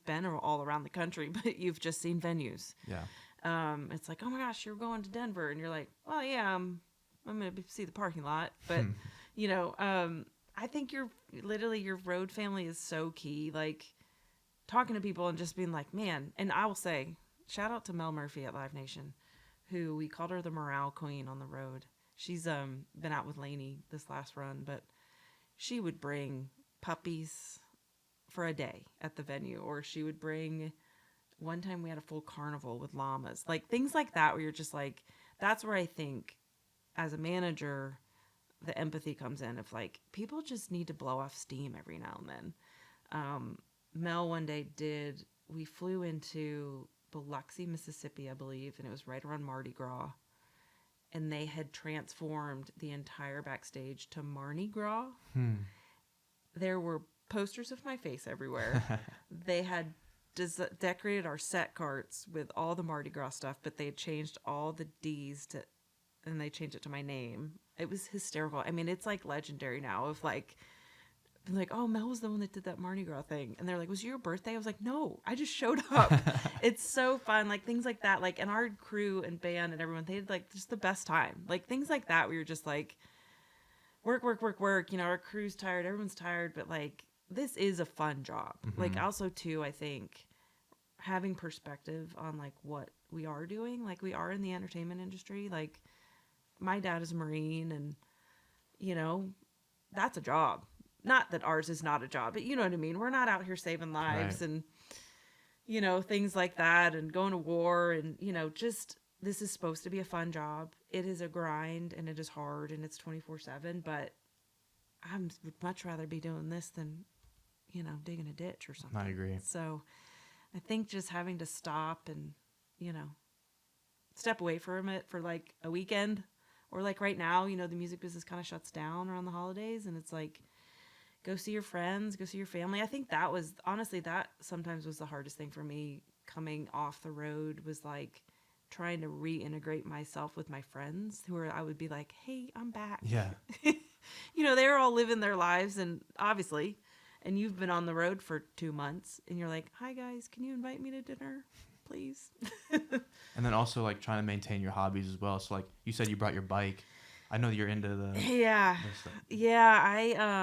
been all around the country, but you've just seen venues. Yeah. It's like, oh my gosh, you're going to Denver, and you're like, well, yeah, I'm going to see the parking lot, but you know, I think your road family is so key. Like talking to people and just being like, man, and I will say, shout out to Mel Murphy at Live Nation, who we called her the morale queen on the road. She's been out with Lainey this last run, but she would bring puppies for a day at the venue, or she would bring, one time we had a full carnival with llamas, like things like that, where you're just like, that's where I think as a manager, the empathy comes in of like, people just need to blow off steam every now and then. Mel one day we flew into Biloxi, Mississippi, I believe, and it was right around Mardi Gras, and they had transformed the entire backstage to Mardi Gras. There were posters of my face everywhere. They had decorated our set carts with all the Mardi Gras stuff, but they had changed all the D's and they changed it to my name. It was hysterical. I mean, it's like legendary now of like, oh, Mel was the one that did that Mardi Gras thing. And they're like, was it your birthday? I was like, no, I just showed up. It's so fun. Like things like that. Like, and our crew and band and everyone, they had like just the best time. Like things like that where you're just like, work. You know, our crew's tired. Everyone's tired. But like, this is a fun job. Mm-hmm. Like also too, I think having perspective on like what we are doing, like we are in the entertainment industry. Like my dad is a Marine, and you know, that's a job. Not that ours is not a job, but you know what I mean? We're not out here saving lives and, you know, things like that, and going to war, and, you know, just, this is supposed to be a fun job. It is a grind, and it is hard, and it's 24/7, but I would much rather be doing this than, you know, digging a ditch or something. I agree. So I think just having to stop and, you know, step away from it for like a weekend, or like right now, you know, the music business kind of shuts down around the holidays, and it's like, go see your friends, go see your family. I think that sometimes was the hardest thing for me coming off the road, was like, trying to reintegrate myself with my friends I would be like, hey, I'm back. Yeah. They're all living their lives and obviously, and you've been on the road for 2 months and you're like, hi guys, can you invite me to dinner, please? And then also like trying to maintain your hobbies as well. So like you said, you brought your bike. I know that you're into the stuff. Yeah.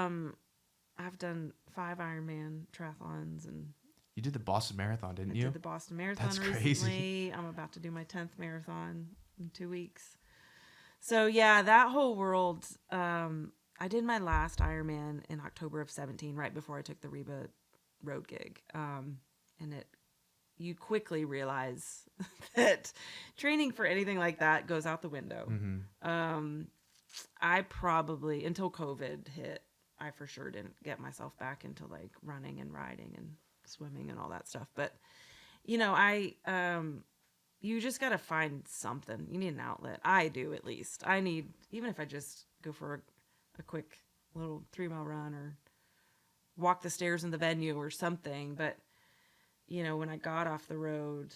I've done 5 Ironman triathlons and You did the Boston Marathon, didn't I you? did the Boston Marathon recently. Crazy. I'm about to do my 10th marathon in 2 weeks. So yeah, that whole world. I did my last Ironman in October of 17, right before I took the Reba road gig. And you quickly realize that training for anything like that goes out the window. Mm-hmm. I probably, until COVID hit, I for sure didn't get myself back into like running and riding and swimming and all that stuff. But, you just got to find something. You need an outlet. I do, at least. I need, even if I just go for a quick little 3-mile run or walk the stairs in the venue or something. But, when I got off the road,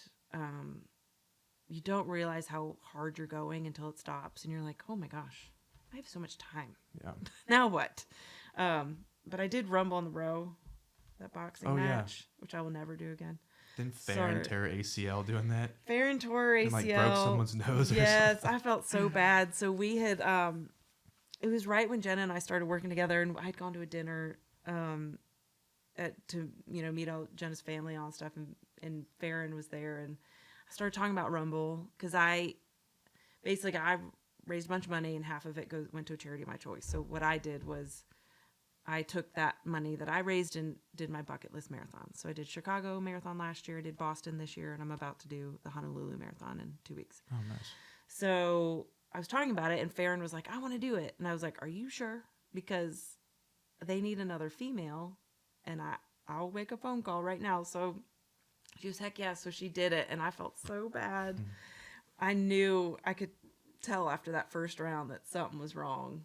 you don't realize how hard you're going until it stops. And you're like, oh my gosh, I have so much time. Yeah. Now what? But I did rumble on the row, that boxing match, which I will never do again. Didn't Farron tear ACL doing that? Farron tore ACL. And like broke someone's nose or something. Yes, I felt so bad. So we had, it was right when Jenna and I started working together, and I had gone to a dinner to meet all Jenna's family and all that stuff, and Farron was there, and I started talking about Rumble because I raised a bunch of money, and half of it went to a charity of my choice. So what I did was I took that money that I raised and did my bucket list marathon. So I did Chicago Marathon last year, I did Boston this year, and I'm about to do the Honolulu Marathon in 2 weeks. Oh, nice. So I was talking about it, and Farron was like, I want to do it. And I was like, are you sure? Because they need another female, and I'll make a phone call right now. So she was, heck yeah. So she did it, and I felt so bad. I knew, I could tell after that first round that something was wrong.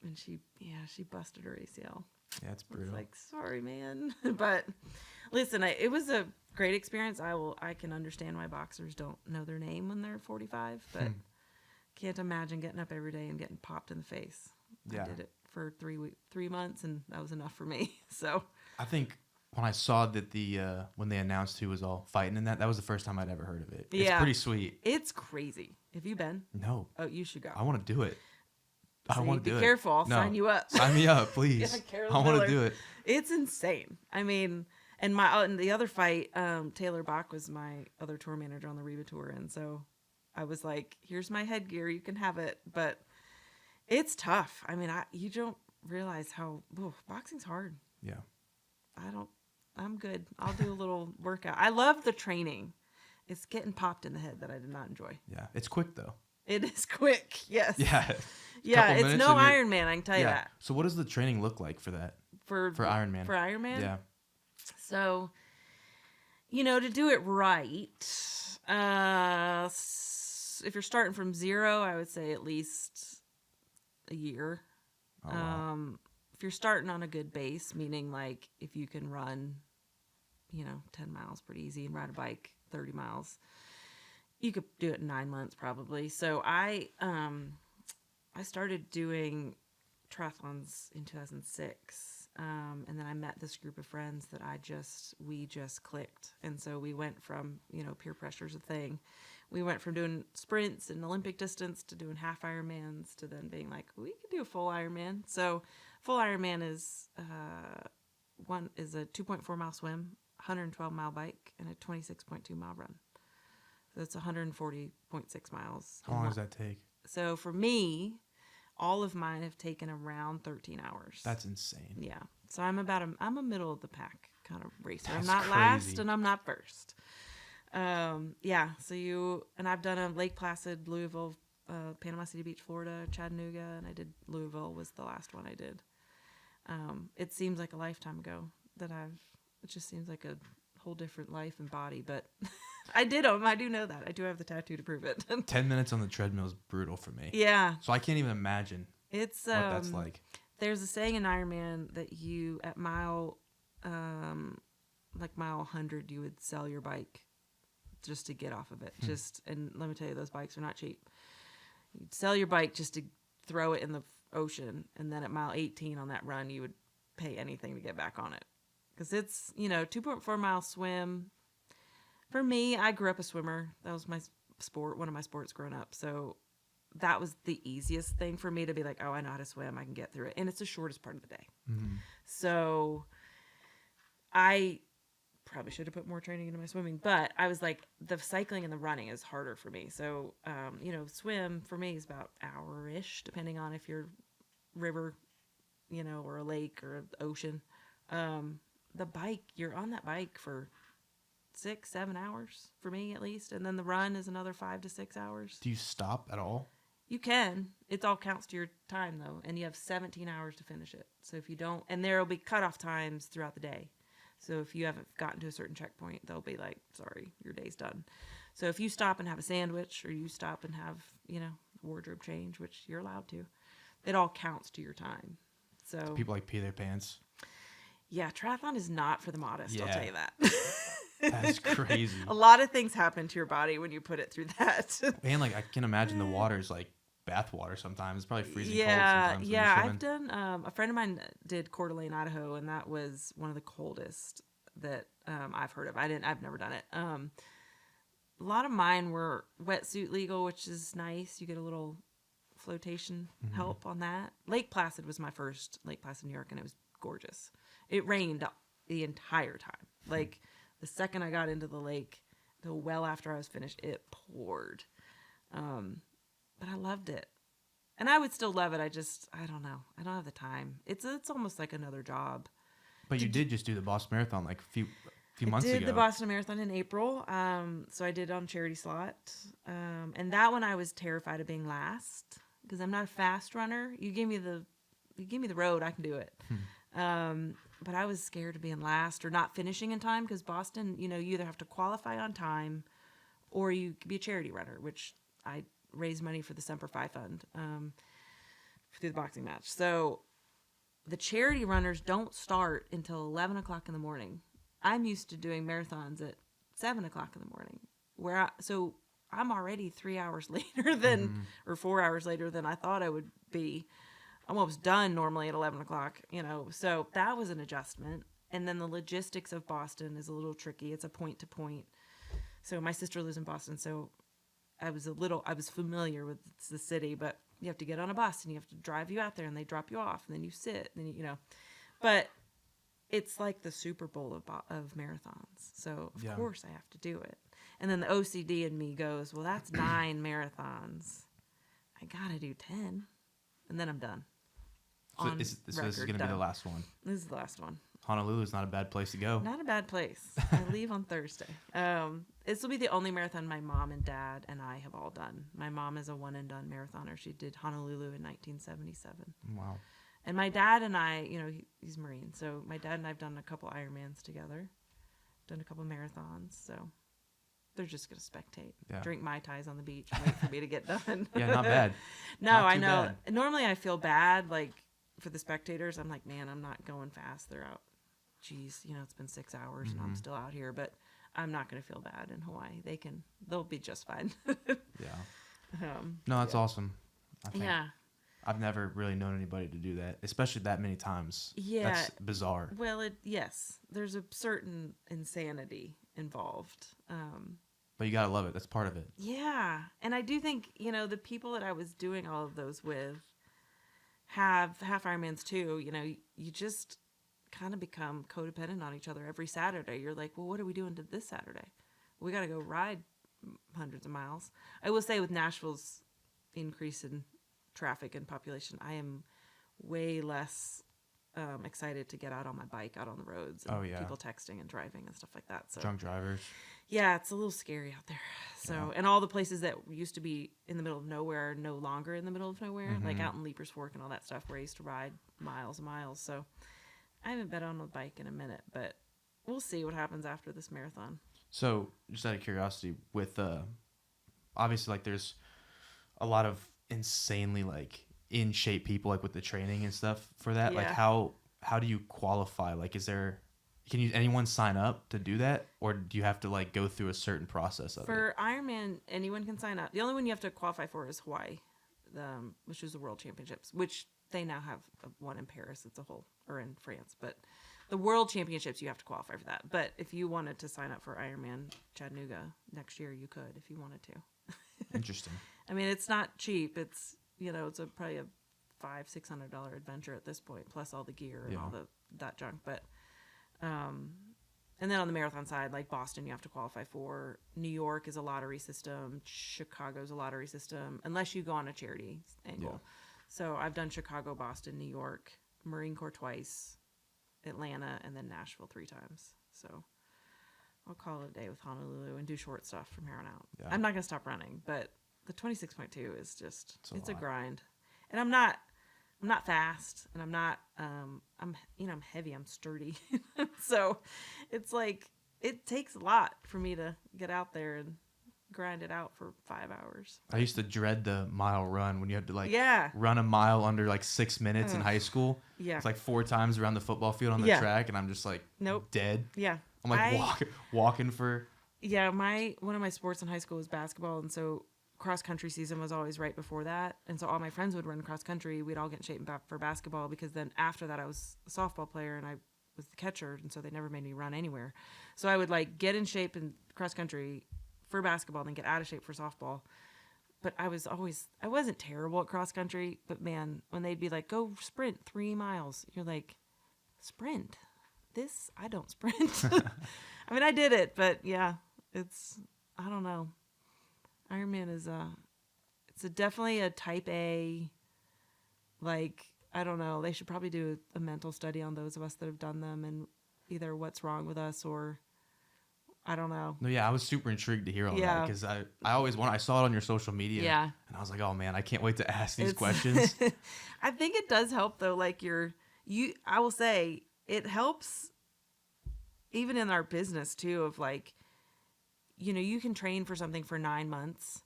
And she busted her ACL. Yeah, it's brutal. I was like, sorry, man. But listen, it was a great experience. I can understand why boxers don't know their name when they're 45, but can't imagine getting up every day and getting popped in the face. Yeah. I did it for 3 months, and that was enough for me. So I think when I saw that when they announced who was all fighting in that was the first time I'd ever heard of it. It's pretty sweet. It's crazy. Have you been? No. Oh, you should go. I want to do it. I want to do it. Be careful. I'll sign you up. Sign me up, please. I want to do it. It's insane. I mean, and the other fight, Taylor Bach was my other tour manager on the Reba tour, and so I was like, "Here's my headgear. You can have it." But it's tough. I mean, you don't realize how boxing's hard. Yeah. I'm good. I'll do a little workout. I love the training. It's getting popped in the head that I did not enjoy. Yeah, it's quick though. It is quick. Yes. Yeah. Yeah, it's no Ironman, I can tell you that. So what does the training look like for that? For Ironman? For Ironman? Yeah. So, to do it right, if you're starting from 0, I would say at least a year. Oh, wow. If you're starting on a good base, meaning like if you can run, 10 miles pretty easy and ride a bike 30 miles, you could do it in 9 months probably. So I started doing triathlons in 2006. And then I met this group of friends that we just clicked. And so we went from, peer pressure's a thing. We went from doing sprints and Olympic distance to doing half Ironmans to then being like, we could do a full Ironman. So full Ironman is a 2.4 mile swim, 112 mile bike, and a 26.2 mile run. So it's 140.6 miles. How long does that take? So for me, all of mine have taken around 13 hours. That's insane. Yeah. So I'm a middle of the pack kind of racer. That's I'm not crazy. last and I'm not first. Yeah. So I've done a Lake Placid, Louisville, Panama City Beach, Florida, Chattanooga, and I did Louisville was the last one I did. It seems like a lifetime ago it just seems like a whole different life and body, but I did them. I do know that. I do have the tattoo to prove it. 10 minutes on the treadmill is brutal for me. Yeah. So I can't even imagine what that's like. There's a saying in Ironman that at mile 100, you would sell your bike just to get off of it. And let me tell you, those bikes are not cheap. You'd sell your bike just to throw it in the ocean, and then at mile 18 on that run, you would pay anything to get back on it. Because it's, 2.4 mile swim. For me, I grew up a swimmer. That was my sport, one of my sports growing up. So that was the easiest thing for me to be like, oh, I know how to swim. I can get through it. And it's the shortest part of the day. Mm-hmm. So I probably should have put more training into my swimming, but I was like, the cycling and the running is harder for me. So, swim for me is about hour-ish, depending on if you're river, or a lake or ocean. The bike, you're on that bike for 6-7 hours for me at least. And then the run is another 5 to 6 hours. Do you stop at all? You can. It all counts to your time though. And you have 17 hours to finish it. So if you don't, and there'll be cutoff times throughout the day. So if you haven't gotten to a certain checkpoint, they'll be like, sorry, your day's done. So if you stop and have a sandwich, or you stop and have, wardrobe change, which you're allowed to, it all counts to your time. So do people like pee their pants? Yeah, triathlon is not for the modest, Yeah. I'll tell you that. That's crazy. A lot of things happen to your body when you put it through that. And I can imagine the water's like bath water sometimes. It's probably freezing cold Yeah, sometimes. I've done, a friend of mine did Coeur d'Alene, Idaho, and that was one of the coldest that I've heard of. I've never done it. A lot of mine were wetsuit legal, which is nice. You get a little flotation help on that. Lake Placid was my first Lake Placid, New York, and it was gorgeous. It rained the entire time. Like the second I got into the lake, well after I was finished, it poured. But I loved it. And I would still love it. I don't know. I don't have the time. It's almost like another job. But you did just do the Boston Marathon like a few months ago. I did the Boston Marathon in April. So I did it on charity slot. And that one I was terrified of being last because I'm not a fast runner. You give me the road, I can do it. But I was scared of being last or not finishing in time because Boston, you either have to qualify on time or you could be a charity runner, which I raised money for the Semper Fi Fund through the boxing match. So the charity runners don't start until 11 o'clock in the morning. I'm used to doing marathons at 7 o'clock in the morning, so I'm already 3 hours later than, or 4 hours later than I thought I would be. I'm almost done normally at 11 o'clock, so that was an adjustment. And then the logistics of Boston is a little tricky. It's a point to point. So my sister lives in Boston, so I was familiar with the city, but you have to get on a bus and you have to drive you out there and they drop you off and then you sit and then, but it's like the Super Bowl of marathons. So of course I have to do it. And then the OCD in me goes, well, that's 9 marathons. I got to do 10 and then I'm done. So this is going to be the last one. This is the last one. Honolulu is not a bad place to go. Not a bad place. I leave on Thursday. This will be the only marathon my mom and dad and I have all done. My mom is a one and done marathoner. She did Honolulu in 1977. Wow. And my dad and I, he's Marine. So my dad and I have done a couple Ironmans together, done a couple marathons. So they're just going to spectate, drink Mai Tais on the beach, and wait for me to get done. Yeah, not bad. No, I know. Bad. Normally I feel bad, for the spectators. I'm like, man, I'm not going fast. They're out. Geez, it's been 6 hours and I'm still out here, but I'm not going to feel bad in Hawaii. They'll be just fine. Yeah. No, that's awesome. I've never really known anybody to do that, especially that many times. Yeah. That's bizarre. Well, yes, there's a certain insanity involved. But you got to love it. That's part of it. Yeah. And I do think, the people that I was doing all of those with have half Ironmans too. You just kind of become codependent on each other every Saturday. You're like, well, what are we doing this Saturday? We got to go ride hundreds of miles. I will say with Nashville's increase in traffic and population, I am way less excited to get out on my bike out on the roads and people texting and driving and stuff like that. So drunk drivers. Yeah, it's a little scary out there. So and all the places that used to be in the middle of nowhere are no longer in the middle of nowhere, like out in Leapers Fork and all that stuff where I used to ride miles and miles. So I haven't been on a bike in a minute, but we'll see what happens after this marathon. So just out of curiosity, with obviously there's a lot of insanely in shape people with the training and stuff for that. Yeah. How do you qualify? Is there can anyone sign up to do that, or do you have to like go through a certain process of it? For Ironman, anyone can sign up. The only one you have to qualify for is Hawaii, which is the World Championships, which they now have one in Paris. It's a whole, or in France, but the World Championships, you have to qualify for that. But if you wanted to sign up for Ironman Chattanooga next year, you could if you wanted to. Interesting. I mean, it's not cheap. It's it's probably a $500-$600 adventure at this point, plus all the gear and all that junk. But and then on the marathon side, like Boston, you have to qualify for. New York is a lottery system. Chicago's a lottery system, unless you go on a charity angle. Yeah. So I've done Chicago, Boston, New York, Marine Corps twice, Atlanta, and then Nashville 3 times. So I'll call it a day with Honolulu and do short stuff from here on out. Yeah. I'm not going to stop running, but the 26.2 is just, it's a lot. grind. And I'm not fast, and I'm not, I'm heavy, I'm sturdy. So it's like, it takes a lot for me to get out there and grind it out for 5 hours. I used to dread the mile run when you had to like Yeah. run a mile under like 6 minutes in high school. Yeah. It's like 4 times around the football field on the Yeah. track, and I'm just like dead. Yeah. I'm like walking for. Yeah, one of my sports in high school was basketball, and so cross country season was always right before that, and so all my friends would run cross country. We'd all get in shape for basketball, because then after that I was a softball player and I was the catcher, and so they never made me run anywhere. So I would like get in shape in cross country for basketball, then get out of shape for softball. But I wasn't terrible at cross country, but man, when they'd be like, go sprint 3 miles, you're like, sprint? I don't sprint. I mean, I did it, but yeah, I don't know. Ironman is it's definitely a type A, like, I don't know. They should probably do a mental study on those of us that have done them, and either what's wrong with us, or I don't know. No, yeah, I was super intrigued to hear all that, because I always, when I saw it on your social media, and I was like, oh man, I can't wait to ask these questions. I think it does help though. Like I will say it helps even in our business too, of like, you can train for something for 9 months,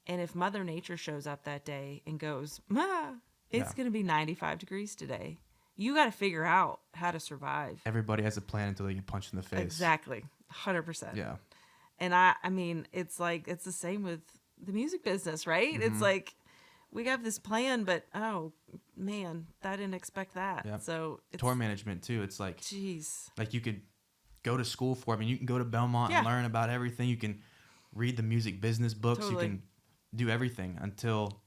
and if Mother Nature shows up that day and goes, it's going to be 95 degrees today, you got to figure out how to survive. Everybody has a plan until they get punched in the face. Exactly. 100%. Yeah. And I mean, it's like, it's the same with the music business, right? Mm-hmm. It's like, we have this plan, but oh man, I didn't expect that. Yep. So it's tour management too. It's like, jeez, like you could go to school for. I mean, you can go to Belmont and learn about everything. You can read the music business books. Totally. You can do everything until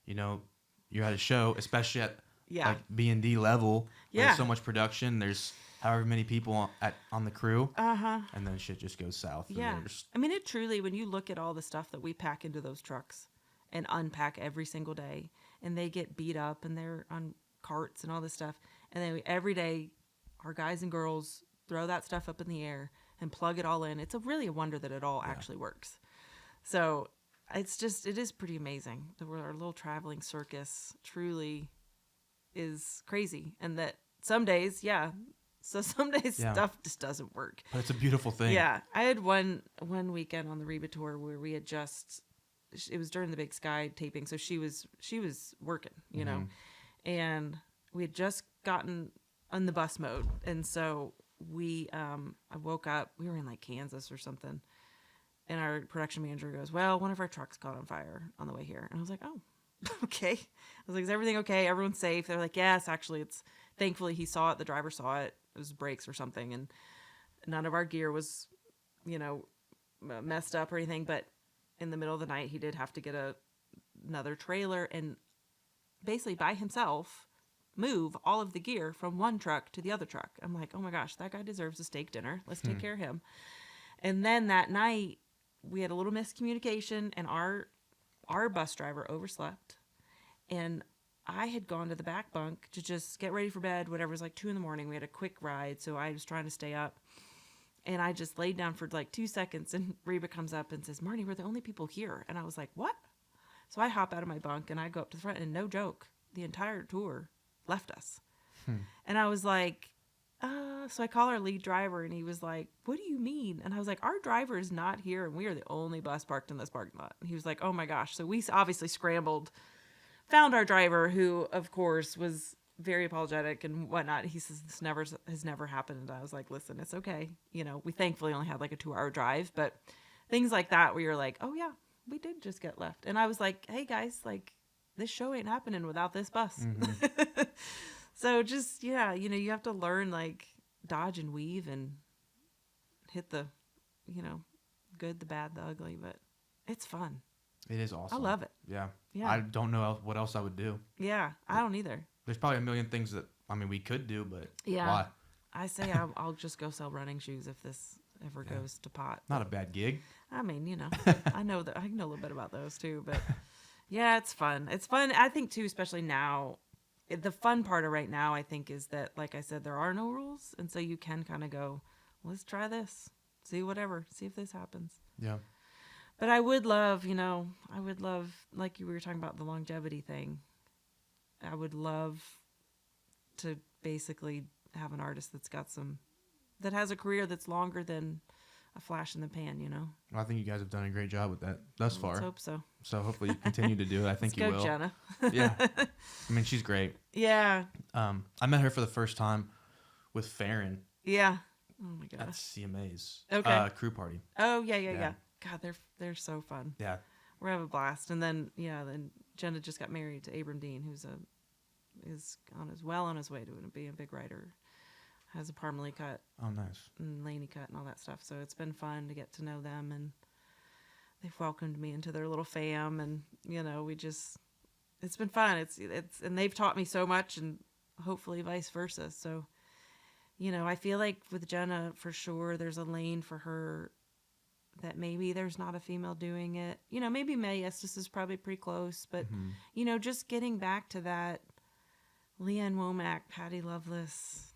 you're at a show, especially at like B&D level. Yeah. There's so much production. There's however many people on the crew. And then shit just goes south. Yeah. I mean, it truly, when you look at all the stuff that we pack into those trucks and unpack every single day, and they get beat up and they're on carts and all this stuff, and then every day our guys and girls throw that stuff up in the air and plug it all in. It's really a wonder that it all actually works. So it is pretty amazing. Our little traveling circus truly is crazy. And that some days, stuff just doesn't work. But it's a beautiful thing. Yeah. I had one weekend on the Reba tour where we had it was during the Big Sky taping, so she was working, and we had just gotten on the bus mode, and so I woke up, we were in like Kansas or something, and our production manager goes, well, one of our trucks caught on fire on the way here. And I was like, oh, okay. I was like, is everything okay? Everyone's safe? They're like, yes, actually, thankfully he saw it, the driver saw it, it was brakes or something, and none of our gear was messed up or anything, but in the middle of the night, he did have to get another trailer and basically by himself move all of the gear from one truck to the other truck. I'm like, oh my gosh, that guy deserves a steak dinner. Let's take care of him. And then that night, we had a little miscommunication, and our bus driver overslept. And I had gone to the back bunk to just get ready for bed, whatever. It was like 2 a.m. We had a quick ride, so I was trying to stay up. And I just laid down for like 2 seconds, and Reba comes up and says, Marnie, we're the only people here. And I was like, what? So I hop out of my bunk, and I go up to the front, and no joke, the entire tour left us. And I was like, so I call our lead driver, and he was like, what do you mean? And I was like, our driver is not here, and we are the only bus parked in this parking lot. And he was like, oh my gosh. So we obviously scrambled, found our driver, who of course was very apologetic and whatnot. He says this has never happened. And I was like, listen, it's okay. You know, we thankfully only had like a 2-hour drive, but things like that where you're like, oh yeah, we did just get left. And I was like, hey guys, like this show ain't happening without this bus. Mm-hmm. So just, yeah, you know, you have to learn like dodge and weave and hit the, you know, good, the bad, the ugly, but it's fun. It is awesome. I love it. Yeah. Yeah. I don't know what else I would do. Yeah. I don't either. There's probably a million things that, I mean, we could do, but yeah. why? I say I'll just go sell running shoes if this ever goes to pot. Not a bad gig. I mean, you know, I know that I know a little bit about those too, but yeah, it's fun. It's fun. I think too, especially now, the fun part of right now, I think, is that, like I said, there are no rules. And so you can kind of go, let's try this, see if this happens. Yeah. But I would love, you know, like you were talking about the longevity thing. I would love to basically have an artist that has a career that's longer than a flash in the pan, you know? Well, I think you guys have done a great job with that thus far. Let's hope so. So hopefully you continue to do it. I think you will. Jenna. Yeah. I mean, she's great. Yeah. I met her for the first time with Farron. Yeah. Oh my gosh. At CMA's crew party. Oh yeah. God, they're so fun. Yeah. We're having a blast. And then Jenna just got married to Abram Dean, who's on his way to being a big writer. Has a Parmalee cut. Oh, nice. And Laney cut and all that stuff. So it's been fun to get to know them, and they've welcomed me into their little fam, and you know, it's been fun. It's and they've taught me so much, and hopefully vice versa. So, you know, I feel like with Jenna, for sure, there's a lane for her that maybe there's not a female doing it. You know, maybe Mae Estes is probably pretty close, but you know, just getting back to that Leanne Womack, Patty Loveless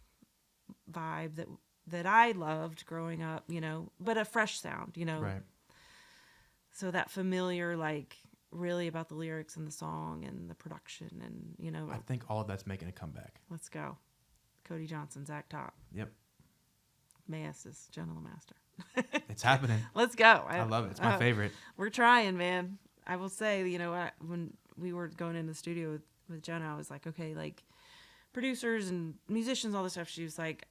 vibe that I loved growing up, you know, but a fresh sound, you know. Right. So that familiar, like, really about the lyrics and the song and the production and, you know. I think all of that's making a comeback. Let's go. Cody Johnson, Zach Top. Yep. Mae Estes, Jenna Master. It's happening. Let's go. I love it. It's my favorite. We're trying, man. I will say, you know, when we were going into the studio with Jenna, I was like, okay, like, producers and musicians, all this stuff. She was like,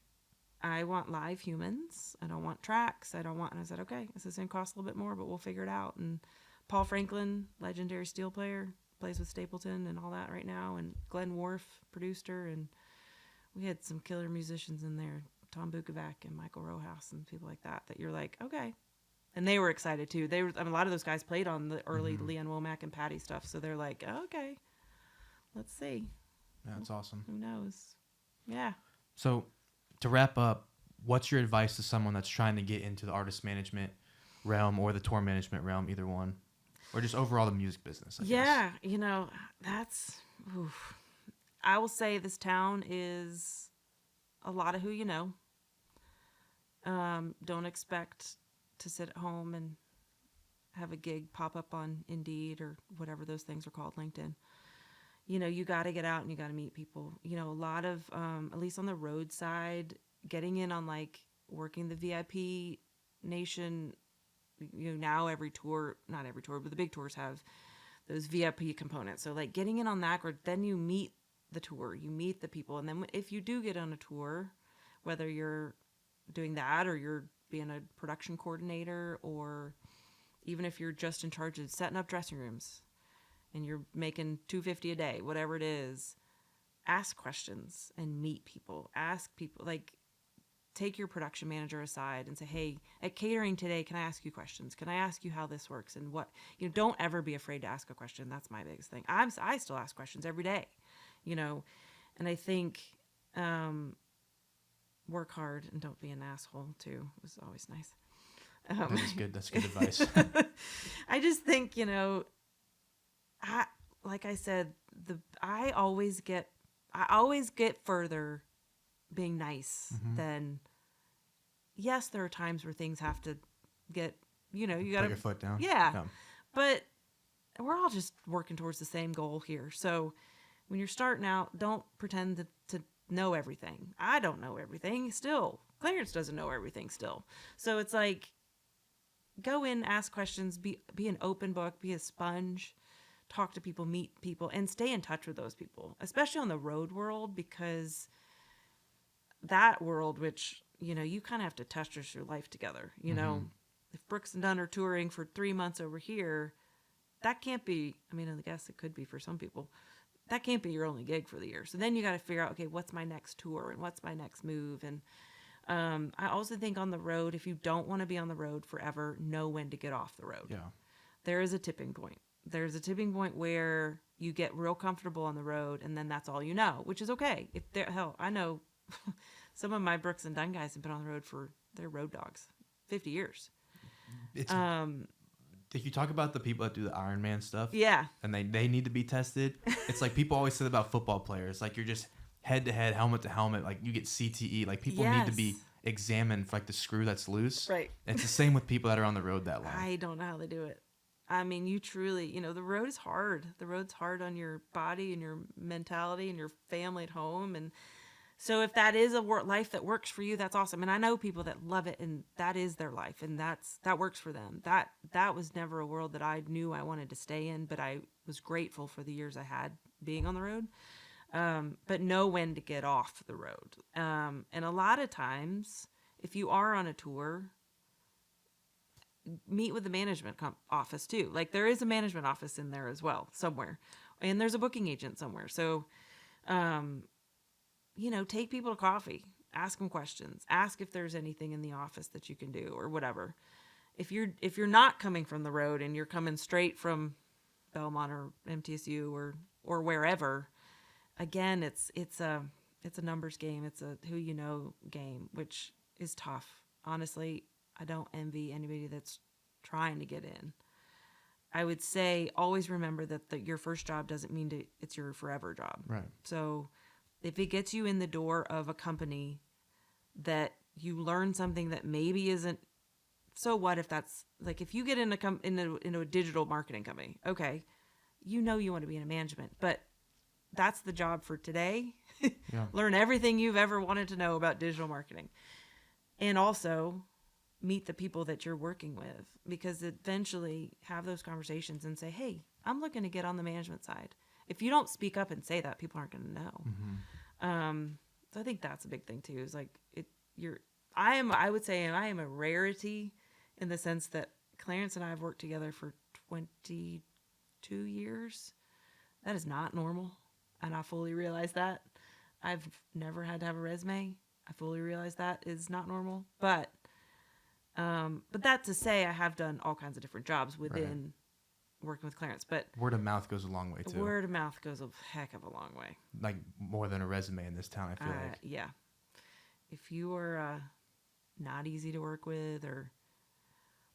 I want live humans. I don't want tracks. And I said, okay, this is going to cost a little bit more, but we'll figure it out. And Paul Franklin, legendary steel player, plays with Stapleton and all that right now. And Glenn Worf produced her. And we had some killer musicians in there, Tom Bukovac and Michael Rojas and people like that you're like, okay. And they were excited too. A lot of those guys played on the early Leanne Womack and Patty stuff. So they're like, okay, let's see. Yeah, that's awesome. Who knows? Yeah. So to wrap up, what's your advice to someone that's trying to get into the artist management realm or the tour management realm, either one, or just overall the music business? I guess. You know, that's, oof. I will say this town is a lot of who you know. Don't expect to sit at home and have a gig pop up on Indeed or whatever those things are called, LinkedIn. You know, you got to get out and you got to meet people. You know, a lot of, at least on the road side, getting in on like working the VIP nation, you know, now every tour, not every tour, but the big tours have those VIP components. So like getting in on that, or then you meet the tour, you meet the people. And then if you do get on a tour, whether you're doing that or you're being a production coordinator, or even if you're just in charge of setting up dressing rooms, and you're making $250 a day, whatever it is, ask questions and meet people. Ask people, like, take your production manager aside and say, hey, at catering today, can I ask you questions? Can I ask you how this works? And what, you know, don't ever be afraid to ask a question. That's my biggest thing. I still ask questions every day, you know, and I think work hard and don't be an asshole too is always nice. That is good. That's good advice. I just think, you know, like I said, I always get further being nice than, yes, there are times where things have to get, you know, you got to put your foot down. Yeah. But we're all just working towards the same goal here. So when you're starting out, don't pretend to know everything. I don't know everything still. Clarence doesn't know everything still. So it's like, go in, ask questions, be an open book, be a sponge. talk to people, meet people, and stay in touch with those people, especially on the road world, because that world, which, you know, you kind of have to test your life together. You know, if Brooks and Dunn are touring for 3 months over here, that can't be, I mean, I guess it could be for some people, that can't be your only gig for the year. So then you got to figure out, okay, what's my next tour and what's my next move? And I also think on the road, if you don't want to be on the road forever, know when to get off the road. Yeah. There is a tipping point. There's a tipping point where you get real comfortable on the road, and then that's all you know, which is okay. If hell, I know some of my Brooks and Dunn guys have been on the road for, they're road dogs, 50 years. It's, if you talk about the people that do the Ironman stuff, yeah, and they need to be tested, it's like people always say about football players, like you're just head to head, helmet to helmet, like you get CTE, like people need to be examined for like the screw that's loose. Right. It's the same with people that are on the road that long. I don't know how they do it. I mean, you truly, you know, the road is hard. The road's hard on your body and your mentality and your family at home. And so if that is a life that works for you, that's awesome. And I know people that love it and that is their life and that works for them. That was never a world that I knew I wanted to stay in, but I was grateful for the years I had being on the road. But know when to get off the road. And a lot of times, if you are on a tour, meet with the management office too. Like there is a management office in there as well somewhere, and there's a booking agent somewhere. So, you know, take people to coffee, ask them questions, ask if there's anything in the office that you can do or whatever. If you're not coming from the road and you're coming straight from Belmont or MTSU or wherever, again, it's a numbers game. It's a who you know game, which is tough. Honestly, I don't envy anybody that's trying to get in. I would say always remember that your first job doesn't mean it's your forever job. Right. So if it gets you in the door of a company that you learn something that maybe isn't, so what if that's like if you get into a digital marketing company, okay, you know you want to be in a management, but that's the job for today. Yeah. Learn everything you've ever wanted to know about digital marketing. And also meet the people that you're working with, because eventually have those conversations and say, hey, I'm looking to get on the management side. If you don't speak up and say that, people aren't going to know. So I think that's a big thing too, is like I would say I am a rarity in the sense that Clarence and I have worked together for 22 years. That is not normal. And I fully realize that. I've never had to have a resume. I fully realize that is not normal. But that to say, I have done all kinds of different jobs within working with Clarence. But word of mouth goes a long way too. Word of mouth goes a heck of a long way. Like more than a resume in this town, I feel like. Yeah. If you are not easy to work with,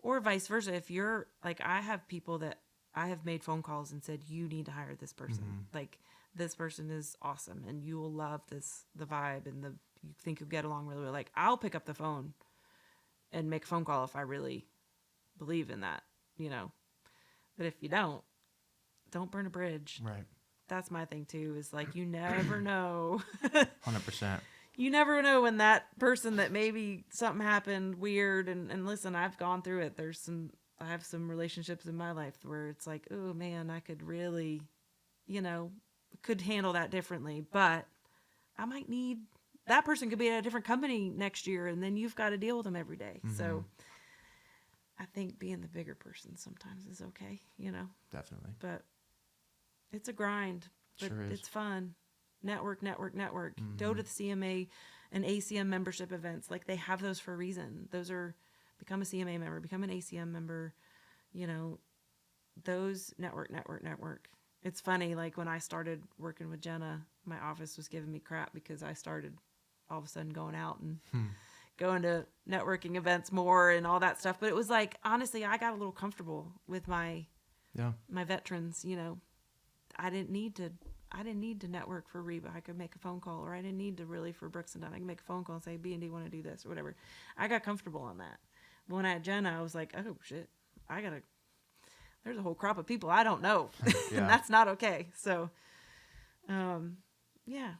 or vice versa, if you're like, I have people that I have made phone calls and said, you need to hire this person. Like, this person is awesome and you will love the vibe and you think you'll get along really well. Like, I'll pick up the phone and make a phone call if I really believe in that, you know. But if you don't burn a bridge. Right. That's my thing too, is like, you never know. 100%. You never know when that person that maybe something happened weird. And listen, I've gone through it. I have some relationships in my life where it's like, oh man, I could really, you know, could handle that differently. But I might need, that person could be at a different company next year, and then you've got to deal with them every day. So I think being the bigger person sometimes is okay, you know. Definitely. But it's a grind. But Sure is. It's fun. Network. Go to the CMA and ACM membership events. Like, they have those for a reason. Those are, become a CMA member, become an ACM member, you know, those network. It's funny, like when I started working with Jenna, my office was giving me crap because I started all of a sudden going out and going to networking events more and all that stuff. But it was like, honestly, I got a little comfortable with my veterans, you know. I didn't need to network for Reba. I could make a phone call, or I didn't need to really for Brooks and Dunn. I could make a phone call and say, B&D want to do this or whatever. I got comfortable on that. But when I had Jenna, I was like, oh shit, there's a whole crop of people I don't know. And that's not okay. So, yeah,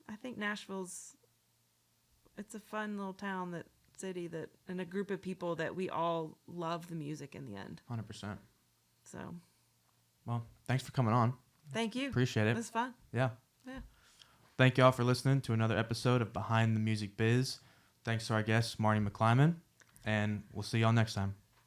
I think Nashville's, it's a fun little town, city and a group of people that we all love the music in the end. 100%. So Well, thanks for coming on. Thank you. Appreciate it. It was fun. Yeah. Yeah. Thank y'all for listening to another episode of Behind the Music Biz. Thanks to our guest, Marne McLyman, and we'll see y'all next time.